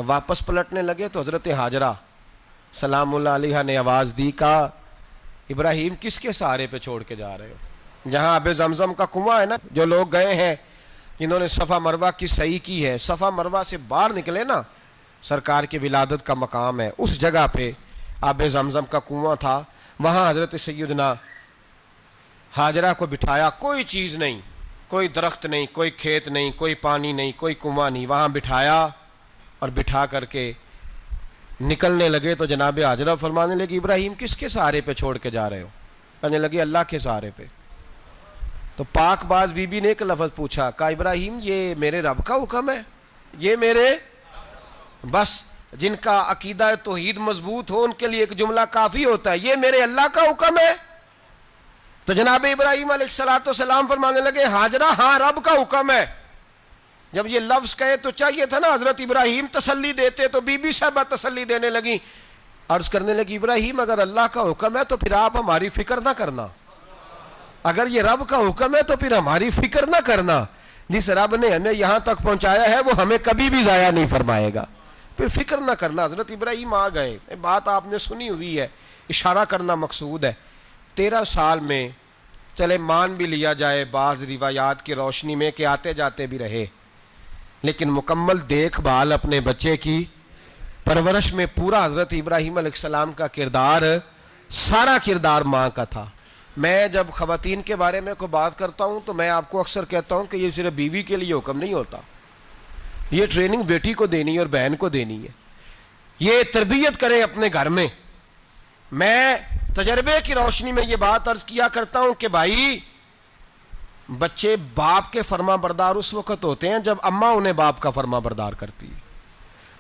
واپس پلٹنے لگے تو حضرت ہاجرہ سلام اللہ علیہ نے آواز دی، کہا ابراہیم کس کے سہارے پہ چھوڑ کے جا رہے ہو؟ جہاں آب زمزم کا کنواں ہے نا، جو لوگ گئے ہیں جنہوں نے صفا مروہ کی صحیح کی ہے، صفا مروہ سے باہر نکلے نا، سرکار کی ولادت کا مقام ہے، اس جگہ پہ آب زمزم کا کنواں تھا، وہاں حضرت سیدنا ہاجرہ کو بٹھایا، کوئی چیز نہیں، کوئی درخت نہیں، کوئی کھیت نہیں، کوئی پانی نہیں، کوئی کنواں نہیں، وہاں بٹھایا اور بٹھا کر کے نکلنے لگے تو جناب ہاجرہ فرمانے لگی ابراہیم کس کے سہارے پہ چھوڑ کے جا رہے ہو؟ کہنے لگی اللہ کے سہارے پہ۔ تو پاک باز بی بی نے ایک لفظ پوچھا، کہا ابراہیم یہ میرے رب کا حکم ہے، یہ میرے بس جن کا عقیدہ توحید مضبوط ہو ان کے لیے ایک جملہ کافی ہوتا ہے، یہ میرے اللہ کا حکم ہے۔ تو جناب ابراہیم علیہ السلام فرمانے لگے ہاجرہ ہاں رب کا حکم ہے۔ جب یہ لفظ کہے تو چاہیے تھا نا حضرت ابراہیم تسلی دیتے، تو بی بی صاحبہ تسلی دینے لگی، عرض کرنے لگی ابراہیم اگر اللہ کا حکم ہے تو پھر آپ ہماری فکر نہ کرنا، اگر یہ رب کا حکم ہے تو پھر ہماری فکر نہ کرنا، جس رب نے ہمیں یہاں تک پہنچایا ہے وہ ہمیں کبھی بھی ضائع نہیں فرمائے گا، پھر فکر نہ کرنا۔ حضرت ابراہیم آ گئے، بات آپ نے سنی ہوئی ہے، اشارہ کرنا مقصود ہے۔ 13 سال میں چلے مان بھی لیا جائے بعض روایات کی روشنی میں کہ آتے جاتے بھی رہے، لیکن مکمل دیکھ بھال اپنے بچے کی پرورش میں پورا حضرت ابراہیم علیہ السلام کا کردار، سارا کردار ماں کا تھا۔ میں جب خواتین کے بارے میں کوئی بات کرتا ہوں تو میں آپ کو اکثر کہتا ہوں کہ یہ صرف بیوی کے لیے حکم نہیں ہوتا، یہ ٹریننگ بیٹی کو دینی ہے اور بہن کو دینی ہے، یہ تربیت کریں اپنے گھر میں۔ میں تجربے کی روشنی میں یہ بات عرض کیا کرتا ہوں کہ بھائی بچے باپ کے فرما بردار اس وقت ہوتے ہیں جب اماں انہیں باپ کا فرما بردار کرتی ہے،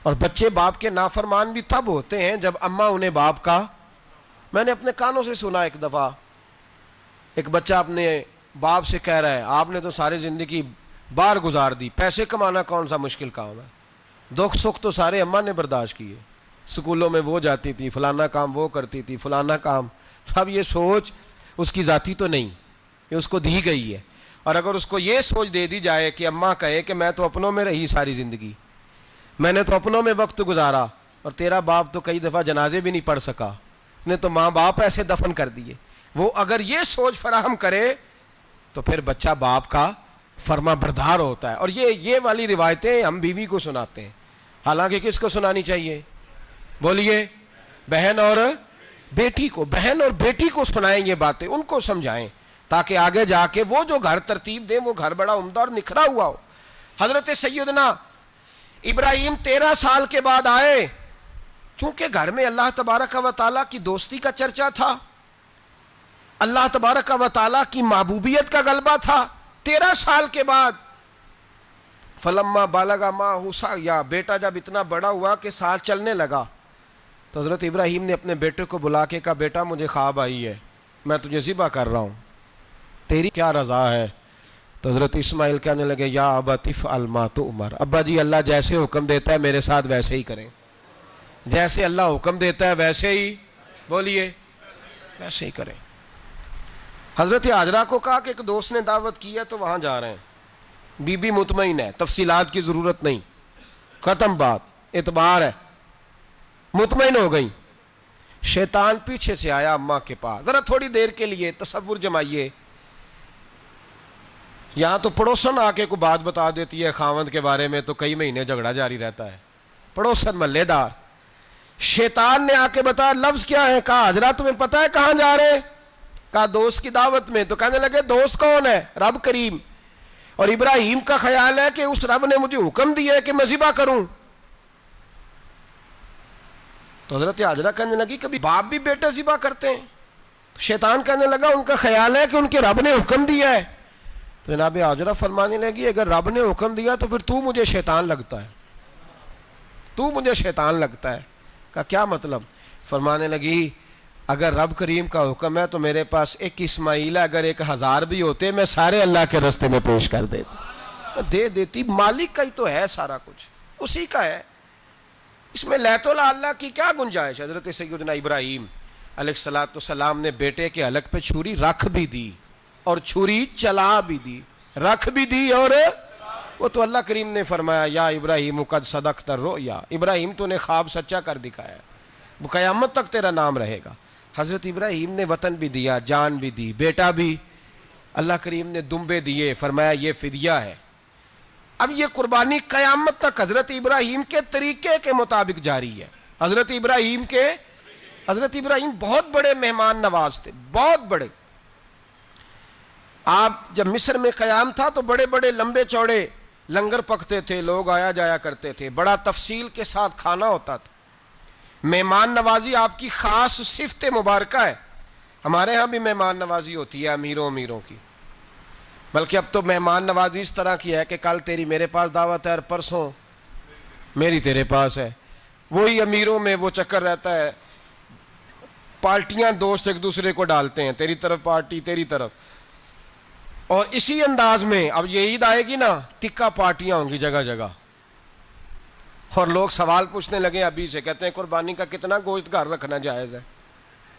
اور بچے باپ کے نافرمان بھی تب ہوتے ہیں جب اماں انہیں باپ کا۔ میں نے اپنے کانوں سے سنا ایک دفعہ ایک بچہ اپنے باپ سے کہہ رہا ہے آپ نے تو ساری زندگی باہر گزار دی، پیسے کمانا کون سا مشکل کام ہے، دکھ سکھ تو سارے اماں نے برداشت کیے، سکولوں میں وہ جاتی تھی، فلانا کام وہ کرتی تھی، فلانا کام۔ اب یہ سوچ اس کی ذاتی تو نہیں، یہ اس کو دی گئی ہے، اور اگر اس کو یہ سوچ دے دی جائے کہ اماں کہے کہ میں تو اپنوں میں رہی ساری زندگی، میں نے تو اپنوں میں وقت گزارا، اور تیرا باپ تو کئی دفعہ جنازے بھی نہیں پڑھ سکا، اس نے تو ماں باپ ایسے دفن کر دیے، وہ اگر یہ سوچ فراہم کرے تو پھر بچہ باپ کا فرما بردار ہوتا ہے۔ اور یہ والی روایتیں ہم بیوی کو سناتے ہیں، حالانکہ کس کو سنانی چاہیے؟ بولیے، بہن اور بیٹی کو، بہن اور بیٹی کو سنائیں یہ باتیں، ان کو سمجھائیں تاکہ آگے جا کے وہ جو گھر ترتیب دیں وہ گھر بڑا عمدہ اور نکھرا ہوا ہو۔ حضرت سیدنا ابراہیم 13 سال کے بعد آئے، چونکہ گھر میں اللہ تبارک و تعالیٰ کی دوستی کا چرچا تھا، اللہ تبارک و تعالیٰ کی محبوبیت کا غلبہ تھا۔ 13 سال کے بعد فلما بالغ معہ سعیا، بیٹا جب اتنا بڑا ہوا کہ ساتھ چلنے لگا تو حضرت ابراہیم نے اپنے بیٹے کو بلا کے کہا بیٹا مجھے خواب آئی ہے، میں تجھے ذبح کر رہا ہوں، تیری کیا رضا ہے؟ تو حضرت اسماعیل کہنے لگے یا ابت افعل ما تؤمر، ابا جی اللہ جیسے حکم دیتا ہے میرے ساتھ ویسے ہی کریں، جیسے اللہ حکم دیتا ہے ویسے ہی، بولیے، ویسے ہی کریں۔ حضرت ہاجرہ کو کہا کہ ایک دوست نے دعوت کی ہے تو وہاں جا رہے ہیں، بی بی مطمئن ہے، تفصیلات کی ضرورت نہیں، ختم بات، اعتبار ہے، مطمئن ہو گئی۔ شیطان پیچھے سے آیا اماں کے پاس، ذرا تھوڑی دیر کے لیے تصور جمائیے، یہاں تو پڑوسن آ کے کوئی بات بتا دیتی ہے خاوند کے بارے میں تو کئی مہینے جھگڑا جاری رہتا ہے، پڑوسن محلے دار۔ شیطان نے آ کے بتایا لفظ کیا ہے؟ کہا حضرہ تمہیں پتہ ہے کہاں جا رہے ہیں؟ کہا دوست کی دعوت میں۔ تو کہنے لگے دوست کون ہے؟ رب کریم، اور ابراہیم کا خیال ہے کہ اس رب نے مجھے حکم دیا ہے کہ میں ذبح کروں۔ تو حضرت ہاجرہ کہنے لگی کبھی باپ بھی بیٹا ذبح کرتے ہیں؟ تو شیطان کہنے لگا ان کا خیال ہے کہ ان کے رب نے حکم دیا ہے۔ تو جناب ہاجرہ فرمانے لگی اگر رب نے حکم دیا تو پھر تو مجھے شیطان لگتا ہے، تو مجھے شیطان لگتا ہے۔ کہا کیا مطلب؟ فرمانے لگی اگر رب کریم کا حکم ہے تو میرے پاس ایک اسماعیل ہے، اگر 1000 بھی ہوتے میں سارے اللہ کے راستے میں پیش کر دیتا، دے دیتی، مالک کا ہی تو ہے سارا کچھ، اسی کا ہے، اس میں لیت اللہ کی کیا گنجائش؟ حضرت سیدنا ابراہیم علیہ السلام نے بیٹے کے حلق پہ چھری رکھ بھی دی اور چھری چلا بھی دی، رکھ بھی دی، اور وہ تو اللہ کریم نے فرمایا یا ابراہیم قد صدقت الرؤیا، ابراہیم تو نے خواب سچا کر دکھایا، وہ قیامت تک تیرا نام رہے گا۔ حضرت ابراہیم نے وطن بھی دیا، جان بھی دی، بیٹا بھی، اللہ کریم نے دمبے دیے، فرمایا یہ فدیہ ہے، اب یہ قربانی قیامت تک حضرت ابراہیم کے طریقے کے مطابق جاری ہے. حضرت ابراہیم بہت بڑے مہمان نواز تھے, بہت بڑے. آپ جب مصر میں قیام تھا تو بڑے بڑے لمبے چوڑے لنگر پکتے تھے, لوگ آیا جایا کرتے تھے, بڑا تفصیل کے ساتھ کھانا ہوتا تھا. مہمان نوازی آپ کی خاص صفت مبارکہ ہے. ہمارے ہاں بھی مہمان نوازی ہوتی ہے امیروں کی, بلکہ اب تو مہمان نوازی اس طرح کی ہے کہ کل تیری میرے پاس دعوت ہے اور پرسوں میری تیرے پاس ہے. وہی امیروں میں وہ چکر رہتا ہے, پارٹیاں دوست ایک دوسرے کو ڈالتے ہیں, تیری طرف پارٹی تیری طرف. اور اسی انداز میں اب یہ عید آئے گی نا, ٹکا پارٹیاں ہوں گی جگہ جگہ. اور لوگ سوال پوچھنے لگے ابھی سے, کہتے ہیں قربانی کا کتنا گوشت گھر رکھنا جائز ہے,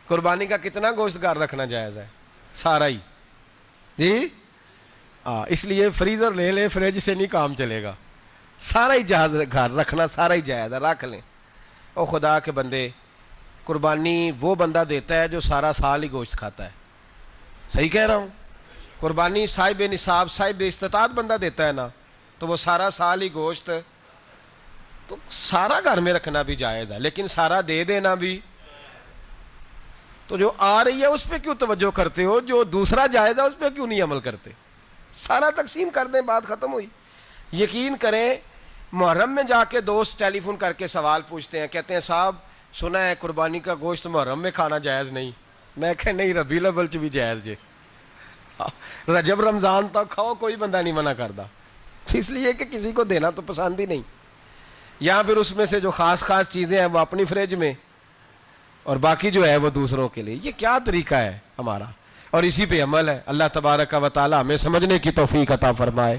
قربانی کا کتنا گوشت گھر رکھنا جائز ہے؟ سارا ہی جی. اس لیے فریزر لے لے, فریج سے نہیں کام چلے گا. سارا ہی جہاز گھر رکھنا سارا ہی جائز ہے, رکھ لیں. او خدا کے بندے, قربانی وہ بندہ دیتا ہے جو سارا سال ہی گوشت کھاتا ہے. صحیح کہہ رہا ہوں؟ قربانی صاحب نصاب صاحب استطاعت بندہ دیتا ہے نا, تو وہ سارا سال ہی گوشت, تو سارا گھر میں رکھنا بھی جائز ہے, لیکن سارا دے دینا بھی. تو جو آ رہی ہے اس پہ کیوں توجہ کرتے ہو, جو دوسرا جائز ہے اس پہ کیوں نہیں عمل کرتے؟ سارا تقسیم کر دیں, بات ختم ہوئی. یقین کریں, محرم میں جا کے دوست ٹیلی فون کر کے سوال پوچھتے ہیں, کہتے ہیں صاحب سنا ہے قربانی کا گوشت محرم میں کھانا جائز نہیں. میں کہ نہیں, ربیع الاول چ بھی جائز جے, رجب رمضان تک کھاؤ, کوئی بندہ نہیں منع کرتا. اس لیے کہ کسی کو دینا تو پسند ہی نہیں. یا پھر اس میں سے جو خاص چیزیں ہیں وہ اپنی فریج میں, اور باقی جو ہے وہ دوسروں کے لیے. یہ کیا طریقہ ہے ہمارا؟ اور اسی پہ عمل ہے. اللہ تبارک و تعالی ہمیں سمجھنے کی توفیق عطا فرمائے.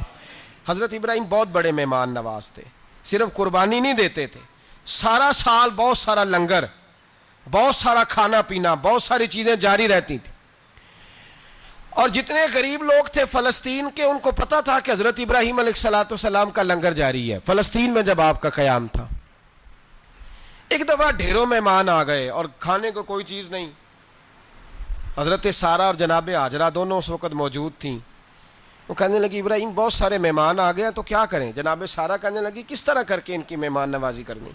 حضرت ابراہیم بہت بڑے مہمان نواز تھے. صرف قربانی نہیں دیتے تھے, سارا سال بہت سارا لنگر, بہت سارا کھانا پینا, بہت ساری چیزیں جاری رہتی تھیں. اور جتنے غریب لوگ تھے فلسطین کے, ان کو پتا تھا کہ حضرت ابراہیم علیہ السلام کا لنگر جاری ہے. فلسطین میں جب آپ کا قیام تھا, ایک دفعہ ڈھیروں مہمان آ گئے اور کھانے کو کوئی چیز نہیں. حضرت سارہ اور جناب ہاجرہ دونوں اس وقت موجود تھیں. وہ کہنے لگی ابراہیم بہت سارے مہمان آ گئے ہیں تو کیا کریں؟ جناب سارہ کہنے لگی کس طرح کر کے ان کی مہمان نوازی کرنی.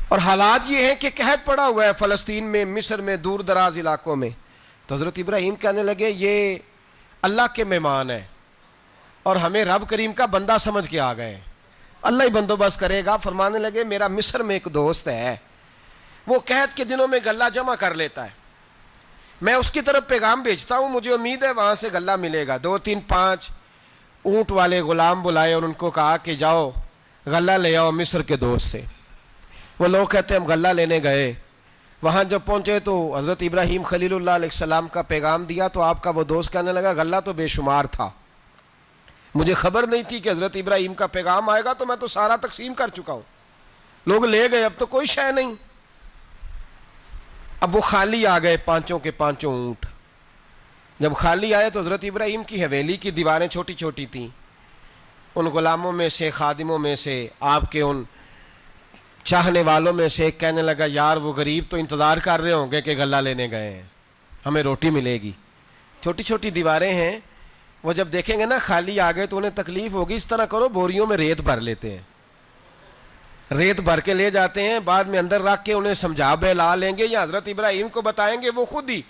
اور حالات یہ ہیں کہ قحط پڑا ہوا ہے فلسطین میں, مصر میں, دور دراز علاقوں میں. تو حضرت ابراہیم کہنے لگے یہ اللہ کے مہمان ہیں اور ہمیں رب کریم کا بندہ سمجھ کے آ گئے ہیں, اللہ ہی بندوبست کرے گا. فرمانے لگے میرا مصر میں ایک دوست ہے, وہ قحط کے دنوں میں غلہ جمع کر لیتا ہے, میں اس کی طرف پیغام بھیجتا ہوں, مجھے امید ہے وہاں سے غلہ ملے گا. 2 3 5 اونٹ والے غلام بلائے اور ان کو کہا کہ جاؤ غلہ لے آؤ مصر کے دوست سے. وہ لوگ کہتے ہیں ہم غلہ لینے گئے, وہاں جب پہنچے تو حضرت ابراہیم خلیل اللہ علیہ السلام کا پیغام دیا تو آپ کا وہ دوست کہنے لگا غلہ تو بے شمار تھا, مجھے خبر نہیں تھی کہ حضرت ابراہیم کا پیغام آئے گا, تو میں تو سارا تقسیم کر چکا ہوں, لوگ لے گئے, اب تو کوئی شے نہیں. اب وہ خالی آ گئے 5 کے 5 اونٹ. جب خالی آئے تو حضرت ابراہیم کی حویلی کی دیواریں چھوٹی چھوٹی تھیں. ان غلاموں میں سے, خادموں میں سے, آپ کے ان چاہنے والوں میں سے ایک کہنے لگا یار وہ غریب تو انتظار کر رہے ہوں گے کہ غلہ لینے گئے ہیں, ہمیں روٹی ملے گی. چھوٹی چھوٹی دیواریں ہیں, وہ جب دیکھیں گے نا خالی آ گئے تو انہیں تکلیف ہوگی. اس طرح کرو بوریوں میں ریت بھر لیتے ہیں, ریت بھر کے لے جاتے ہیں, بعد میں اندر رکھ کے انہیں سمجھا بہلا لیں گے یا حضرت ابراہیم کو بتائیں گے, وہ خود ہی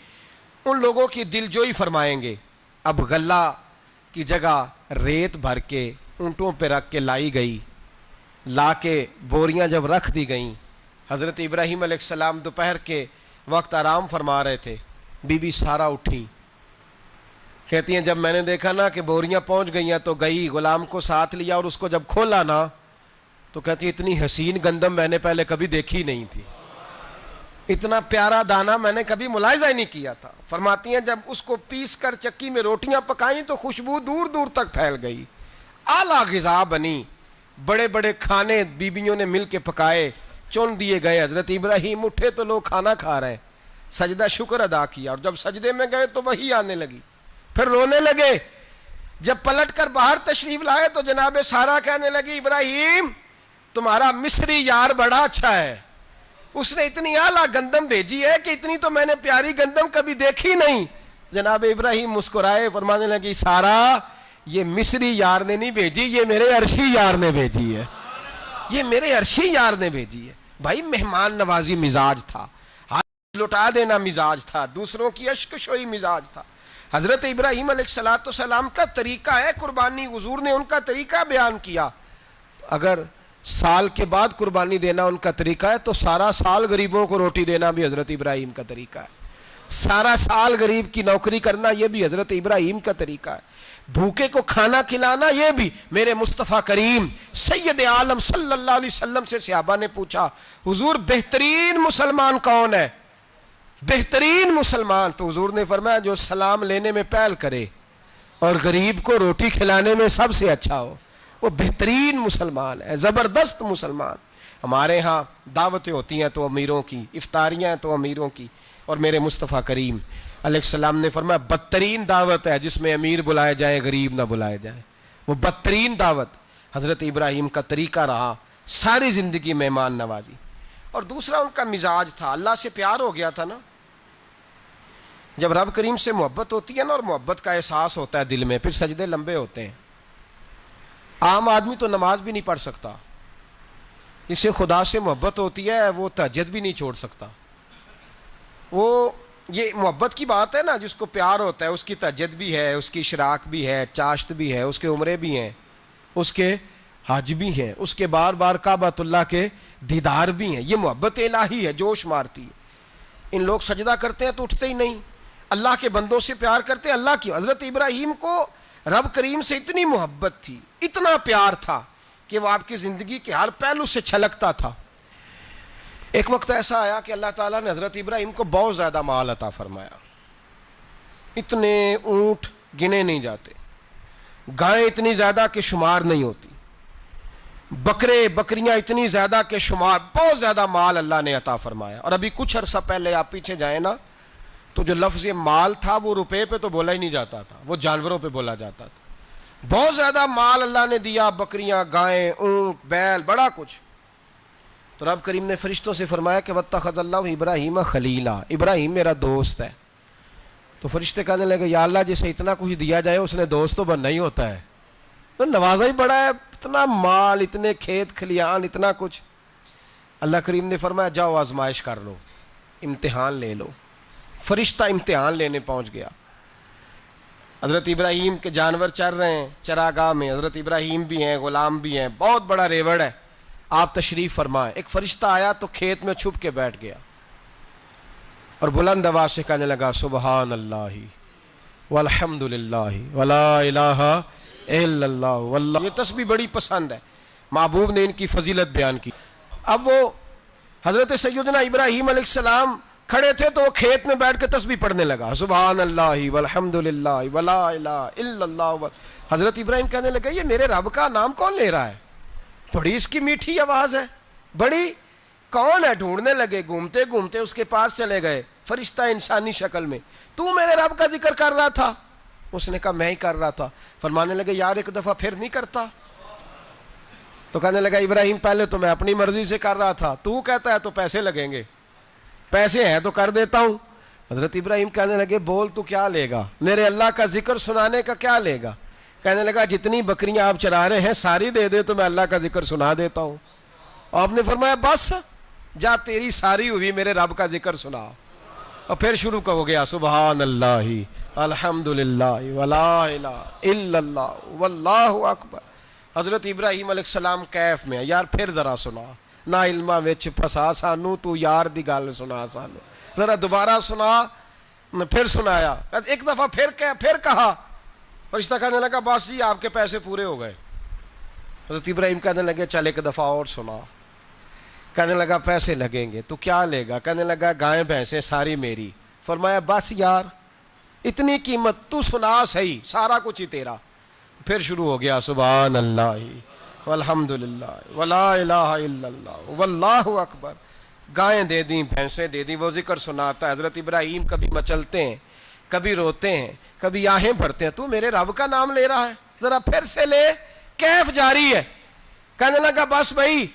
ان لوگوں کی دل جوئی فرمائیں گے. اب غلہ کی جگہ ریت بھر کے اونٹوں پہ رکھ کے لائی گئی. لا کے بوریاں جب رکھ دی گئیں, حضرت ابراہیم علیہ السلام دوپہر کے وقت آرام فرما رہے تھے. بی بی سارہ اٹھی, کہتی ہیں جب میں نے دیکھا نا کہ بوریاں پہنچ گئی ہیں تو گئی, غلام کو ساتھ لیا اور اس کو جب کھولا نا تو کہتی اتنی حسین گندم میں نے پہلے کبھی دیکھی نہیں تھی, اتنا پیارا دانہ میں نے کبھی ملاحظہ ہی نہیں کیا تھا. فرماتی ہیں جب اس کو پیس کر چکی میں روٹیاں پکائیں تو خوشبو دور دور تک پھیل گئی, اعلیٰ غذا بنی, بڑے بڑے کھانے بیبیوں نے مل کے پکائے, چن دیے گئے. حضرت ابراہیم اٹھے تو لوگ کھانا کھا رہے ہیں, سجدہ شکر ادا کیا, اور جب سجدے میں گئے تو وحی آنے لگی, پھر رونے لگے. جب پلٹ کر باہر تشریف لائے تو جناب سارہ کہنے لگی ابراہیم تمہارا مصری یار بڑا اچھا ہے, اس نے اتنی اعلیٰ گندم بھیجی ہے کہ اتنی تو میں نے پیاری گندم کبھی دیکھی نہیں. جناب ابراہیم مسکرائے, فرمانے لگی سارہ یہ مصری یار نے نہیں بھیجی، یہ میرے عرشی یار نے بھیجی ہے، یہ میرے عرشی یار نے بھیجی ہے۔ بھائی مہمان نوازی مزاج تھا، ہاتھ لٹا دینا مزاج تھا، دوسروں کی اشک شوئی مزاج تھا۔ حضرت ابراہیم علیہ السلام کا طریقہ ہے قربانی، حضور نے ان کا طریقہ بیان کیا۔ اگر سال کے بعد قربانی دینا ان کا طریقہ ہے تو سارا سال غریبوں کو روٹی دینا بھی حضرت ابراہیم کا طریقہ ہے، سارا سال غریب کی نوکری کرنا یہ بھی حضرت ابراہیم کا طریقہ ہے، بھوکے کو کھانا کھلانا یہ بھی۔ میرے مصطفیٰ کریم سید عالم صلی اللہ علیہ وسلم سے صحابہ نے پوچھا حضور بہترین مسلمان کون ہے؟ بہترین مسلمان؟ تو حضور نے فرمایا جو سلام لینے میں پہل کرے اور غریب کو روٹی کھلانے میں سب سے اچھا ہو، وہ بہترین مسلمان ہے، زبردست مسلمان۔ ہمارے ہاں دعوتیں ہوتی ہیں تو امیروں کی، افطاریاں ہیں تو امیروں کی، اور میرے مصطفیٰ کریم علیہ السلام نے فرمایا بدترین دعوت ہے جس میں امیر بلائے جائیں غریب نہ بلائے جائیں، وہ بدترین دعوت حضرت ابراہیم کا طریقہ رہا، ساری زندگی مہمان نوازی۔ اور دوسرا ان کا مزاج تھا، اللہ سے پیار ہو گیا تھا نا، جب رب کریم سے محبت ہوتی ہے نا اور محبت کا احساس ہوتا ہے دل میں، پھر سجدے لمبے ہوتے ہیں۔ عام آدمی تو نماز بھی نہیں پڑھ سکتا، جس سے خدا سے محبت ہوتی ہے وہ تہجد بھی نہیں چھوڑ سکتا۔ وہ یہ محبت کی بات ہے نا، جس کو پیار ہوتا ہے اس کی تہجد بھی ہے، اس کی اشراق بھی ہے، چاشت بھی ہے، اس کے عمرے بھی ہیں، اس کے حج بھی ہیں، اس کے بار بار کعبۃ اللہ کے دیدار بھی ہیں۔ یہ محبت الہی ہے، جوش مارتی ہے۔ ان لوگ سجدہ کرتے ہیں تو اٹھتے ہی نہیں، اللہ کے بندوں سے پیار کرتے ہیں اللہ کی۔ حضرت ابراہیم کو رب کریم سے اتنی محبت تھی، اتنا پیار تھا کہ وہ آپ کی زندگی کے ہر پہلو سے چھلکتا تھا۔ ایک وقت ایسا آیا کہ اللہ تعالیٰ نے حضرت ابراہیم کو بہت زیادہ مال عطا فرمایا، اتنے اونٹ گنے نہیں جاتے، گائیں اتنی زیادہ کہ شمار نہیں ہوتی، بکرے بکریاں اتنی زیادہ کہ شمار، بہت زیادہ مال اللہ نے عطا فرمایا۔ اور ابھی کچھ عرصہ پہلے آپ پیچھے جائیں نا تو جو لفظ مال تھا وہ روپے پہ تو بولا ہی نہیں جاتا تھا، وہ جانوروں پہ بولا جاتا تھا۔ بہت زیادہ مال اللہ نے دیا، بکریاں، گائیں، اونٹ، بیل، بڑا کچھ۔ تو رب کریم نے فرشتوں سے فرمایا کہ وَاتَّخَذَ اللَّهُ ابراہیم خلیلا، ابراہیم میرا دوست ہے۔ تو فرشتے کہنے لگے یا اللہ جسے اتنا کچھ دیا جائے اس نے دوست تو بننا ہی ہوتا ہے، تو نوازا ہی بڑا ہے، اتنا مال، اتنے کھیت کھلیان، اتنا کچھ۔ اللہ کریم نے فرمایا جاؤ آزمائش کر لو، امتحان لے لو۔ فرشتہ امتحان لینے پہنچ گیا۔ حضرت ابراہیم کے جانور چر رہے ہیں چراگاہ میں، حضرت ابراہیم بھی ہیں، غلام بھی ہیں، بہت بڑا ریوڑ ہے، آپ تشریف فرمائیں۔ ایک فرشتہ آیا تو کھیت میں چھپ کے بیٹھ گیا اور بلند آواز سے کہنے لگا سبحان اللہ والحمد للہ ولا الہ الا اللہ واللہ۔ یہ تسبیح بڑی پسند ہے، محبوب نے ان کی فضیلت بیان کی۔ اب وہ حضرت سیدنا ابراہیم علیہ السلام کھڑے تھے تو وہ کھیت میں بیٹھ کے تسبیح پڑھنے لگا سبحان اللہ والحمد للہ ولا الہ الا اللہ۔ حضرت ابراہیم کہنے لگے یہ میرے رب کا نام کون لے رہا ہے؟ بڑی اس کی میٹھی آواز ہے، بڑی، کون ہے؟ ڈھونڈنے لگے، گھومتے گھومتے اس کے پاس چلے گئے، فرشتہ انسانی شکل میں، تو میرے رب کا ذکر کر رہا تھا؟ اس نے کہا میں ہی کر رہا تھا۔ فرمانے لگے یار ایک دفعہ پھر نہیں کرتا؟ تو کہنے لگا ابراہیم پہلے تو میں اپنی مرضی سے کر رہا تھا، تو کہتا ہے تو پیسے لگیں گے، پیسے ہیں تو کر دیتا ہوں۔ حضرت ابراہیم کہنے لگے بول تو کیا لے گا؟ میرے اللہ کا ذکر سنانے کا کیا لے گا؟ کہنے لگا جتنی بکریاں آپ چرا رہے ہیں ساری دے دے تو میں اللہ کا ذکر سنا دیتا ہوں۔ اور آپ نے فرمایا بس جا تیری ساری ہوئی، میرے رب کا ذکر سنا۔ اور پھر شروع ہو گیا سبحان اللہ الحمد للہ ولا الہ الا اللہ واللہ اکبر۔ حضرت ابراہیم علیہ السلام کیف میں یار پھر ذرا سنا، نہ علماں وچ پھسا سانو، تو یار دی گل سنا سانو، ذرا دوبارہ سنا۔ پھر سنایا، ایک دفعہ پھر کہا، فرشتہ کہنے لگا بس جی آپ کے پیسے پورے ہو گئے۔ حضرت ابراہیم کہنے لگے چل ایک دفعہ اور سنا۔ کہنے لگا پیسے لگیں گے، تو کیا لے گا؟ کہنے لگا گائیں بھینسیں ساری میری۔ فرمایا بس یار اتنی قیمت، تو سنا صحیح، سارا کچھ ہی تیرا۔ پھر شروع ہو گیا سبحان اللہ والحمد للہ ولا الہ الا اللہ واللہ اکبر۔ گائیں دے دیں، بھینسیں دے دیں، وہ ذکر سناتا ہے۔ حضرت ابراہیم کبھی مچلتے ہیں، کبھی روتے ہیں، کبھی آہیں بھرتے ہیں، تو میرے رب کا نام لے رہا ہے، ذرا پھر سے لے۔ کیف جاری ہے۔ کہنے لگا بس بھائی۔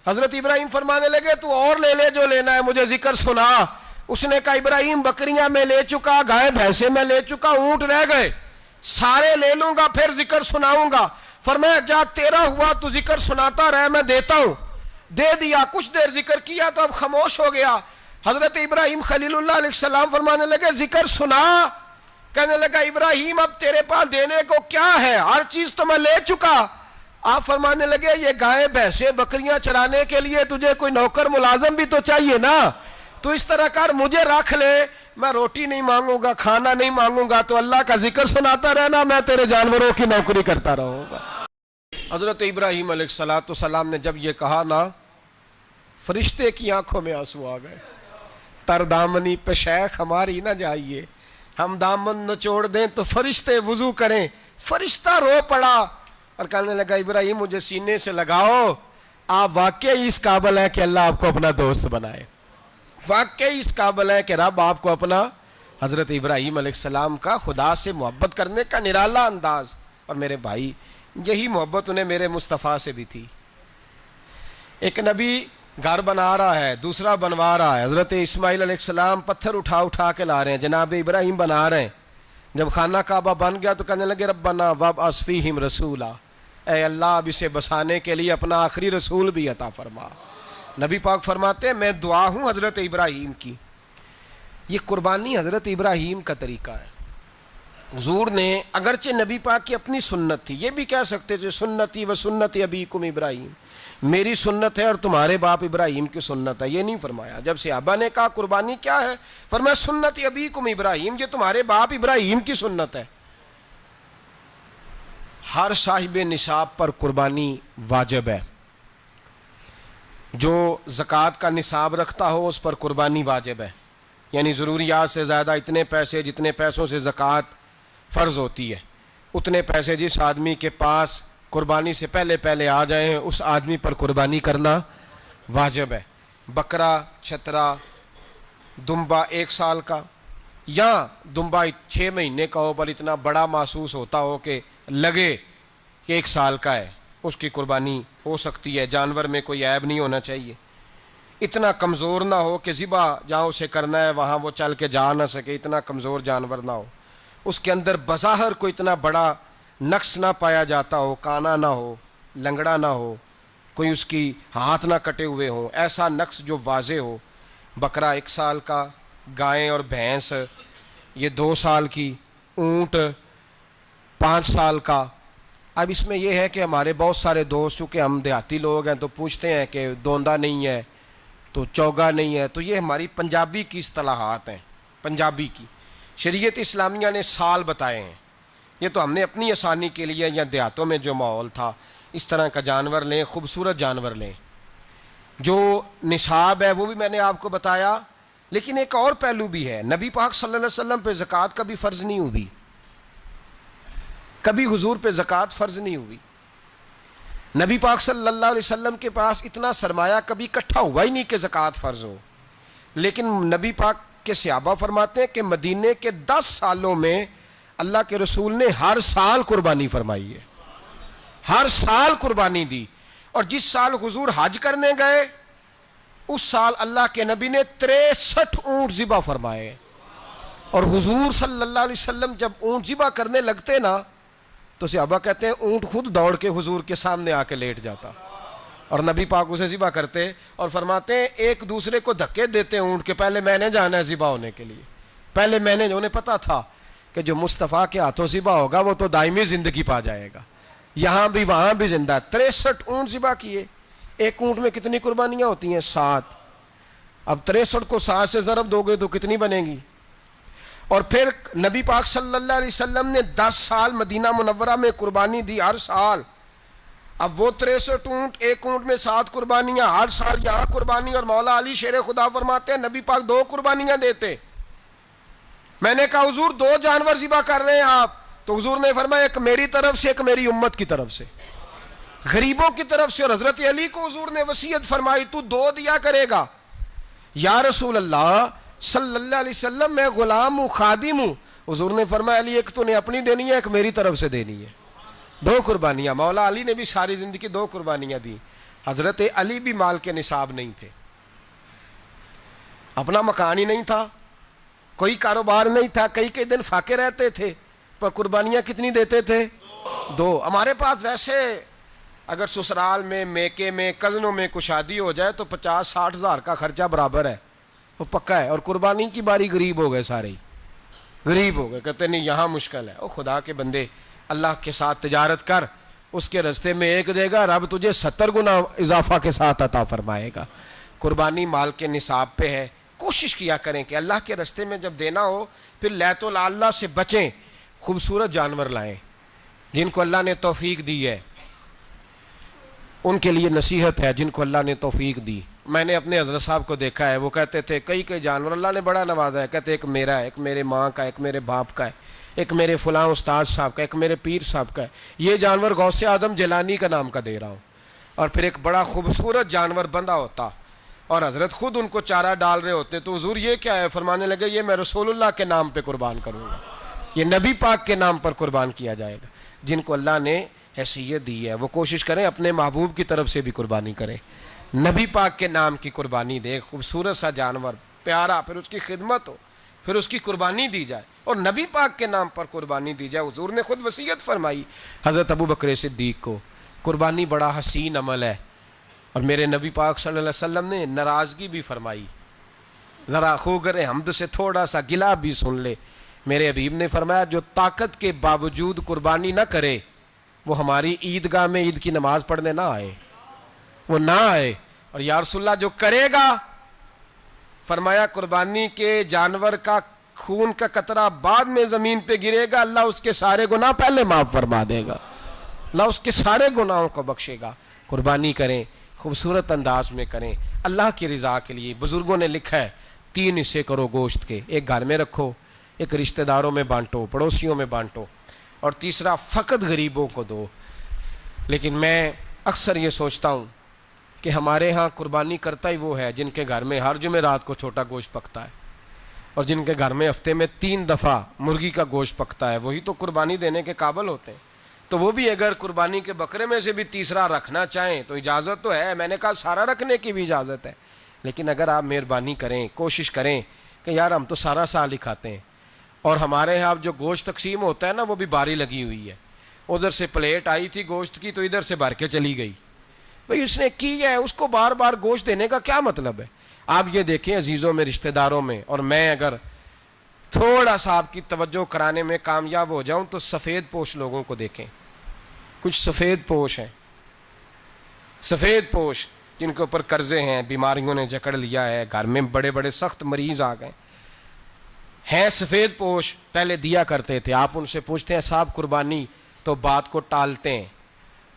حضرت ابراہیم فرمانے لگے تو اور لے لے جو لینا ہے، مجھے ذکر سنا۔ اس نے کہا ابراہیم بکریاں میں لے چکا، گائے بھینسیں میں لے چکا، اونٹ رہ گئے، سارے لے لوں گا پھر ذکر سناؤں گا. فرمایا جا تیرا ہوا تو ذکر سناتا رہے, میں دیتا ہوں. دے دیا, کچھ دیر ذکر کیا تو اب خاموش ہو گیا. حضرت ابراہیم خلیل اللہ علیہ السلام فرمانے لگے ذکر سنا. کہنے لگا ابراہیم اب تیرے پاس دینے کو کیا ہے, ہر چیز تو میں لے چکا. آپ فرمانے لگے یہ گائے بھینسیں بکریاں چرانے کے لیے تجھے کوئی نوکر ملازم بھی تو چاہیے نا, تو اس طرح کر مجھے رکھ لے, میں روٹی نہیں مانگوں گا, کھانا نہیں مانگوں گا, تو اللہ کا ذکر سناتا رہنا, میں تیرے جانوروں کی نوکری کرتا رہوں گا. حضرت ابراہیم علیہ السلام نے جب یہ کہا نا, فرشتے کی آنکھوں میں آنسو آ گئے. تر دامنی پہ شیخ ہماری نہ جائیے, ہم دامن نچوڑ دیں تو فرشتے وضو کریں. فرشتہ رو پڑا اور کہنے لگا ابراہیم مجھے سینے سے لگاؤ, آپ واقعی اس قابل ہیں کہ اللہ آپ کو اپنا دوست بنائے, واقعی اس قابل ہے کہ رب آپ کو اپنا. حضرت ابراہیم علیہ السلام کا خدا سے محبت کرنے کا نرالا انداز. اور میرے بھائی یہی محبت انہیں میرے مصطفیٰ سے بھی تھی. ایک نبی گھر بنا رہا ہے, دوسرا بنوا رہا ہے. حضرت اسماعیل علیہ السلام پتھر اٹھا اٹھا کے لا رہے ہیں, جناب ابراہیم بنا رہے ہیں. جب خانہ کعبہ بن گیا تو کہنے لگے ربنا وابعث فیہم رسولا, اے اللہ اب اسے بسانے کے لیے اپنا آخری رسول بھی عطا فرما. نبی پاک فرماتے ہیں میں دعا ہوں حضرت ابراہیم کی. یہ قربانی حضرت ابراہیم کا طریقہ ہے. حضور نے اگرچہ نبی پاک کی اپنی سنت تھی, یہ بھی کہہ سکتے تھے سنتی و سنت ابیکم ابراہیم, میری سنت ہے اور تمہارے باپ ابراہیم کی سنت ہے, یہ نہیں فرمایا. جب صحابہ نے کہا قربانی کیا ہے, فرمایا سنت ابیکم ابراہیم, یہ تمہارے باپ ابراہیم کی سنت ہے. ہر صاحب نصاب پر قربانی واجب ہے. جو زکوٰۃ کا نصاب رکھتا ہو اس پر قربانی واجب ہے, یعنی ضروریات سے زیادہ اتنے پیسے جتنے پیسوں سے زکوٰۃ فرض ہوتی ہے, اتنے پیسے جس آدمی کے پاس قربانی سے پہلے پہلے آ جائیں اس آدمی پر قربانی کرنا واجب ہے. بکرا, چھترا, دمبا 1 سال کا یا دمبا 6 مہینے کا ہو پر اتنا بڑا محسوس ہوتا ہو کہ لگے کہ 1 سال کا ہے, اس کی قربانی ہو سکتی ہے. جانور میں کوئی عیب نہیں ہونا چاہیے, اتنا کمزور نہ ہو کہ ذبح جہاں اسے کرنا ہے وہاں وہ چل کے جا نہ سکے, اتنا کمزور جانور نہ ہو, اس کے اندر بظاہر کوئی اتنا بڑا نقص نہ پایا جاتا ہو, کانا نہ ہو, لنگڑا نہ ہو, کوئی اس کی ہاتھ نہ کٹے ہوئے ہوں, ایسا نقص جو واضح ہو. بکرا 1 سال کا, گائیں اور بھینس یہ 2 سال کی, اونٹ 5 سال کا. اب اس میں یہ ہے کہ ہمارے بہت سارے دوست چونکہ ہم دیہاتی لوگ ہیں تو پوچھتے ہیں کہ دوندا نہیں ہے تو چوگا نہیں ہے, تو یہ ہماری پنجابی کی اصطلاحات ہیں. پنجابی کی شریعت اسلامیہ نے سال بتائے ہیں, یہ تو ہم نے اپنی آسانی کے لیے یا دیہاتوں میں جو ماحول تھا اس طرح کا جانور لیں, خوبصورت جانور لیں. جو نصاب ہے وہ بھی میں نے آپ کو بتایا, لیکن ایک اور پہلو بھی ہے. نبی پاک صلی اللہ علیہ وسلم پہ زکوٰۃ کبھی فرض نہیں ہوئی, کبھی حضور پہ زکوٰۃ فرض نہیں ہوئی. نبی پاک صلی اللہ علیہ وسلم کے پاس اتنا سرمایہ کبھی اکٹھا ہوا ہی نہیں کہ زکوٰۃ فرض ہو. لیکن نبی پاک کے صحابہ فرماتے ہیں کہ مدینے کے 10 سالوں میں اللہ کے رسول نے ہر سال قربانی فرمائی ہے, ہر سال قربانی دی. اور جس سال حضور حج کرنے گئے اس سال اللہ کے نبی نے 63 اونٹ ذبح فرمائے. اور حضور صلی اللہ علیہ وسلم جب اونٹ ذبح کرنے لگتے نا تو صحابہ کہتے ہیں اونٹ خود دوڑ کے حضور کے سامنے آ کے لیٹ جاتا, اور نبی پاک اسے ذبح کرتے اور فرماتے ہیں ایک دوسرے کو دھکے دیتے اونٹ کے, پہلے میں نے جانا ہے ذبح ہونے کے لیے, پہلے میں نے. انہیں پتا تھا کہ جو مصطفیٰ کے ہاتھوں ذبح ہوگا وہ تو دائمی زندگی پا جائے گا, یہاں بھی وہاں بھی زندہ. 63 اونٹ ذبح کیے. ایک اونٹ میں کتنی قربانیاں ہوتی ہیں؟ 7. اب 63 کو 7 سے ضرب دو گے تو کتنی بنے گی؟ اور پھر نبی پاک صلی اللہ علیہ وسلم نے 10 سال مدینہ منورہ میں قربانی دی, ہر سال. اب وہ 63 اونٹ, ایک اونٹ میں 7 قربانیاں, ہر سال یہاں قربانی. اور مولا علی شیر خدا فرماتے ہیں نبی پاک 2 قربانیاں دیتے. میں نے کہا حضور 2 جانور ذبح کر رہے ہیں آپ, تو حضور نے فرمایا ایک میری طرف سے ایک میری امت کی طرف سے, غریبوں کی طرف سے. اور حضرت علی کو حضور نے وصیت فرمائی تو 2 دیا کرے گا. یا رسول اللہ صلی اللہ علیہ وسلم میں غلام ہوں, خادم ہوں. حضور نے فرمایا علی ایک تو نے اپنی دینی ہے, ایک میری طرف سے دینی ہے. 2 قربانیاں. مولا علی نے بھی ساری زندگی 2 قربانیاں دی. حضرت علی بھی مال کے نصاب نہیں تھے, اپنا مکان ہی نہیں تھا, کوئی کاروبار نہیں تھا, کئی دن فاقے رہتے تھے. پر قربانیاں کتنی دیتے تھے؟ 2۔ ہمارے پاس ویسے اگر سسرال میں، میکے میں، کزنوں میں کچھ شادی ہو جائے تو 50-60 ہزار کا خرچہ برابر ہے، وہ پکا ہے۔ اور قربانی کی باری غریب ہو گئے، سارے ہی غریب ہو گئے، کہتے نہیں یہاں مشکل ہے۔ او خدا کے بندے، اللہ کے ساتھ تجارت کر، اس کے رستے میں 1 دے گا، رب تجھے 70 گنا اضافہ کے ساتھ عطا فرمائے گا۔ قربانی مال کے نصاب پہ ہے، کوشش کیا کریں کہ اللہ کے رستے میں جب دینا ہو پھر لیت اللہ سے بچیں، خوبصورت جانور لائیں۔ جن کو اللہ نے توفیق دی ہے ان کے لیے نصیحت ہے، جن کو اللہ نے توفیق دی۔ میں نے اپنے حضرت صاحب کو دیکھا ہے، وہ کہتے تھے کئی جانور اللہ نے بڑا نوازا ہے، کہتے ایک میرا ہے، ایک میرے ماں کا، ایک میرے باپ کا ہے، ایک میرے فلاں استاد صاحب کا، ایک میرے پیر صاحب کا ہے۔ یہ جانور غوث اعظم جیلانی کا نام کا دے رہا ہوں۔ اور پھر ایک بڑا خوبصورت جانور بندھا ہوتا اور حضرت خود ان کو چارہ ڈال رہے ہوتے، تو حضور یہ کیا ہے؟ فرمانے لگے یہ میں رسول اللہ کے نام پہ قربان کروں گا، یہ نبی پاک کے نام پر قربان کیا جائے گا۔ جن کو اللہ نے حیثیت دی ہے وہ کوشش کریں اپنے محبوب کی طرف سے بھی قربانی کریں، نبی پاک کے نام کی قربانی دے، خوبصورت سا جانور پیارا، پھر اس کی خدمت ہو، پھر اس کی قربانی دی جائے اور نبی پاک کے نام پر قربانی دی جائے۔ حضور نے خود وصیت فرمائی حضرت ابو بکر صدیق کو، قربانی بڑا حسین عمل ہے، اور میرے نبی پاک صلی اللہ علیہ وسلم نے ناراضگی بھی فرمائی، ذرا خوگر حمد سے تھوڑا سا گلا بھی سن لے۔ میرے حبیب نے فرمایا جو طاقت کے باوجود قربانی نہ کرے وہ ہماری عیدگاہ میں عید کی نماز پڑھنے نہ آئے، وہ نہ آئے۔ اور یا رسول اللہ جو کرے گا، فرمایا قربانی کے جانور کا خون کا قطرہ بعد میں زمین پہ گرے گا، اللہ اس کے سارے گناہ پہلے معاف فرما دے گا، اللہ اس کے سارے گناہوں کو بخشے گا۔ قربانی کریں، خوبصورت انداز میں کریں، اللہ کی رضا کے لیے۔ بزرگوں نے لکھا ہے 3 حصے کرو گوشت کے، ایک گھر میں رکھو، ایک رشتہ داروں میں بانٹو، پڑوسیوں میں بانٹو، اور تیسرا فقط غریبوں کو دو۔ لیکن میں اکثر یہ سوچتا ہوں کہ ہمارے ہاں قربانی کرتا ہی وہ ہے جن کے گھر میں ہر جمعرات کو چھوٹا گوشت پکتا ہے، اور جن کے گھر میں ہفتے میں 3 دفعہ مرغی کا گوشت پکتا ہے، وہی تو قربانی دینے کے قابل ہوتے ہیں۔ تو وہ بھی اگر قربانی کے بکرے میں سے بھی تیسرا رکھنا چاہیں تو اجازت تو ہے، میں نے کہا سارا رکھنے کی بھی اجازت ہے، لیکن اگر آپ مہربانی کریں، کوشش کریں کہ یار ہم تو سارا سال ہی کھاتے ہیں، اور ہمارے یہاں جو گوشت تقسیم ہوتا ہے نا وہ بھی باری لگی ہوئی ہے، ادھر سے پلیٹ آئی تھی گوشت کی تو ادھر سے بھر کے چلی گئی، بھئی اس نے کی ہے، اس کو بار بار گوشت دینے کا کیا مطلب ہے؟ آپ یہ دیکھیں عزیزوں میں، رشتہ داروں میں، اور میں اگر تھوڑا سا آپ کی توجہ کرانے میں کامیاب ہو جاؤں تو سفید پوش لوگوں کو دیکھیں، کچھ سفید پوش ہیں، سفید پوش جن کے اوپر قرضے ہیں، بیماریوں نے جکڑ لیا ہے، گھر میں بڑے بڑے سخت مریض آ گئے ہیں، سفید پوش پہلے دیا کرتے تھے۔ آپ ان سے پوچھتے ہیں صاحب قربانی، تو بات کو ٹالتے ہیں،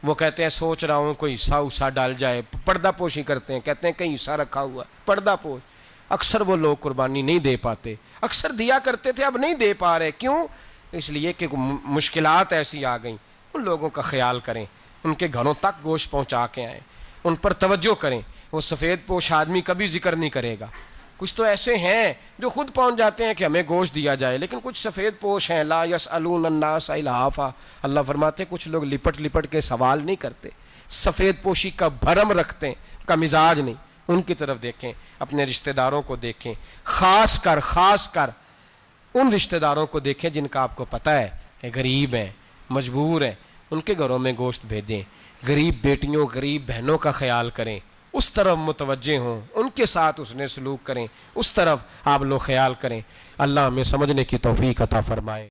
وہ کہتے ہیں سوچ رہا ہوں کوئی حصہ ڈال جائے، پردہ پوشی کرتے ہیں، کہتے ہیں کہیں حصہ رکھا ہوا پردہ پوش۔ اکثر وہ لوگ قربانی نہیں دے پاتے، اکثر دیا کرتے تھے اب نہیں دے پا رہے، کیوں؟ اس لیے کہ مشکلات ایسی آ گئیں۔ ان لوگوں کا خیال کریں، ان کے گھروں تک گوشت پہنچا کے آئیں، ان پر توجہ کریں۔ وہ سفید پوش آدمی کبھی ذکر نہیں کرے گا، کچھ تو ایسے ہیں جو خود پہنچ جاتے ہیں کہ ہمیں گوشت دیا جائے، لیکن کچھ سفید پوش ہیں لا یسألون الناس الحافا، اللہ فرماتے کچھ لوگ لپٹ لپٹ کے سوال نہیں کرتے، سفید پوشی کا بھرم رکھتے ہیں، کا مزاج نہیں۔ ان کی طرف دیکھیں، اپنے رشتہ داروں کو دیکھیں، خاص کر ان رشتہ داروں کو دیکھیں جن کا آپ کو پتہ ہے کہ غریب ہیں، مجبور ہیں، ان کے گھروں میں گوشت بھیجیں۔ غریب بیٹیوں، غریب بہنوں کا خیال کریں، اس طرف متوجہ ہوں، ان کے ساتھ اس نے سلوک کریں، اس طرف آپ لوگ خیال کریں۔ اللہ ہمیں سمجھنے کی توفیق عطا فرمائے۔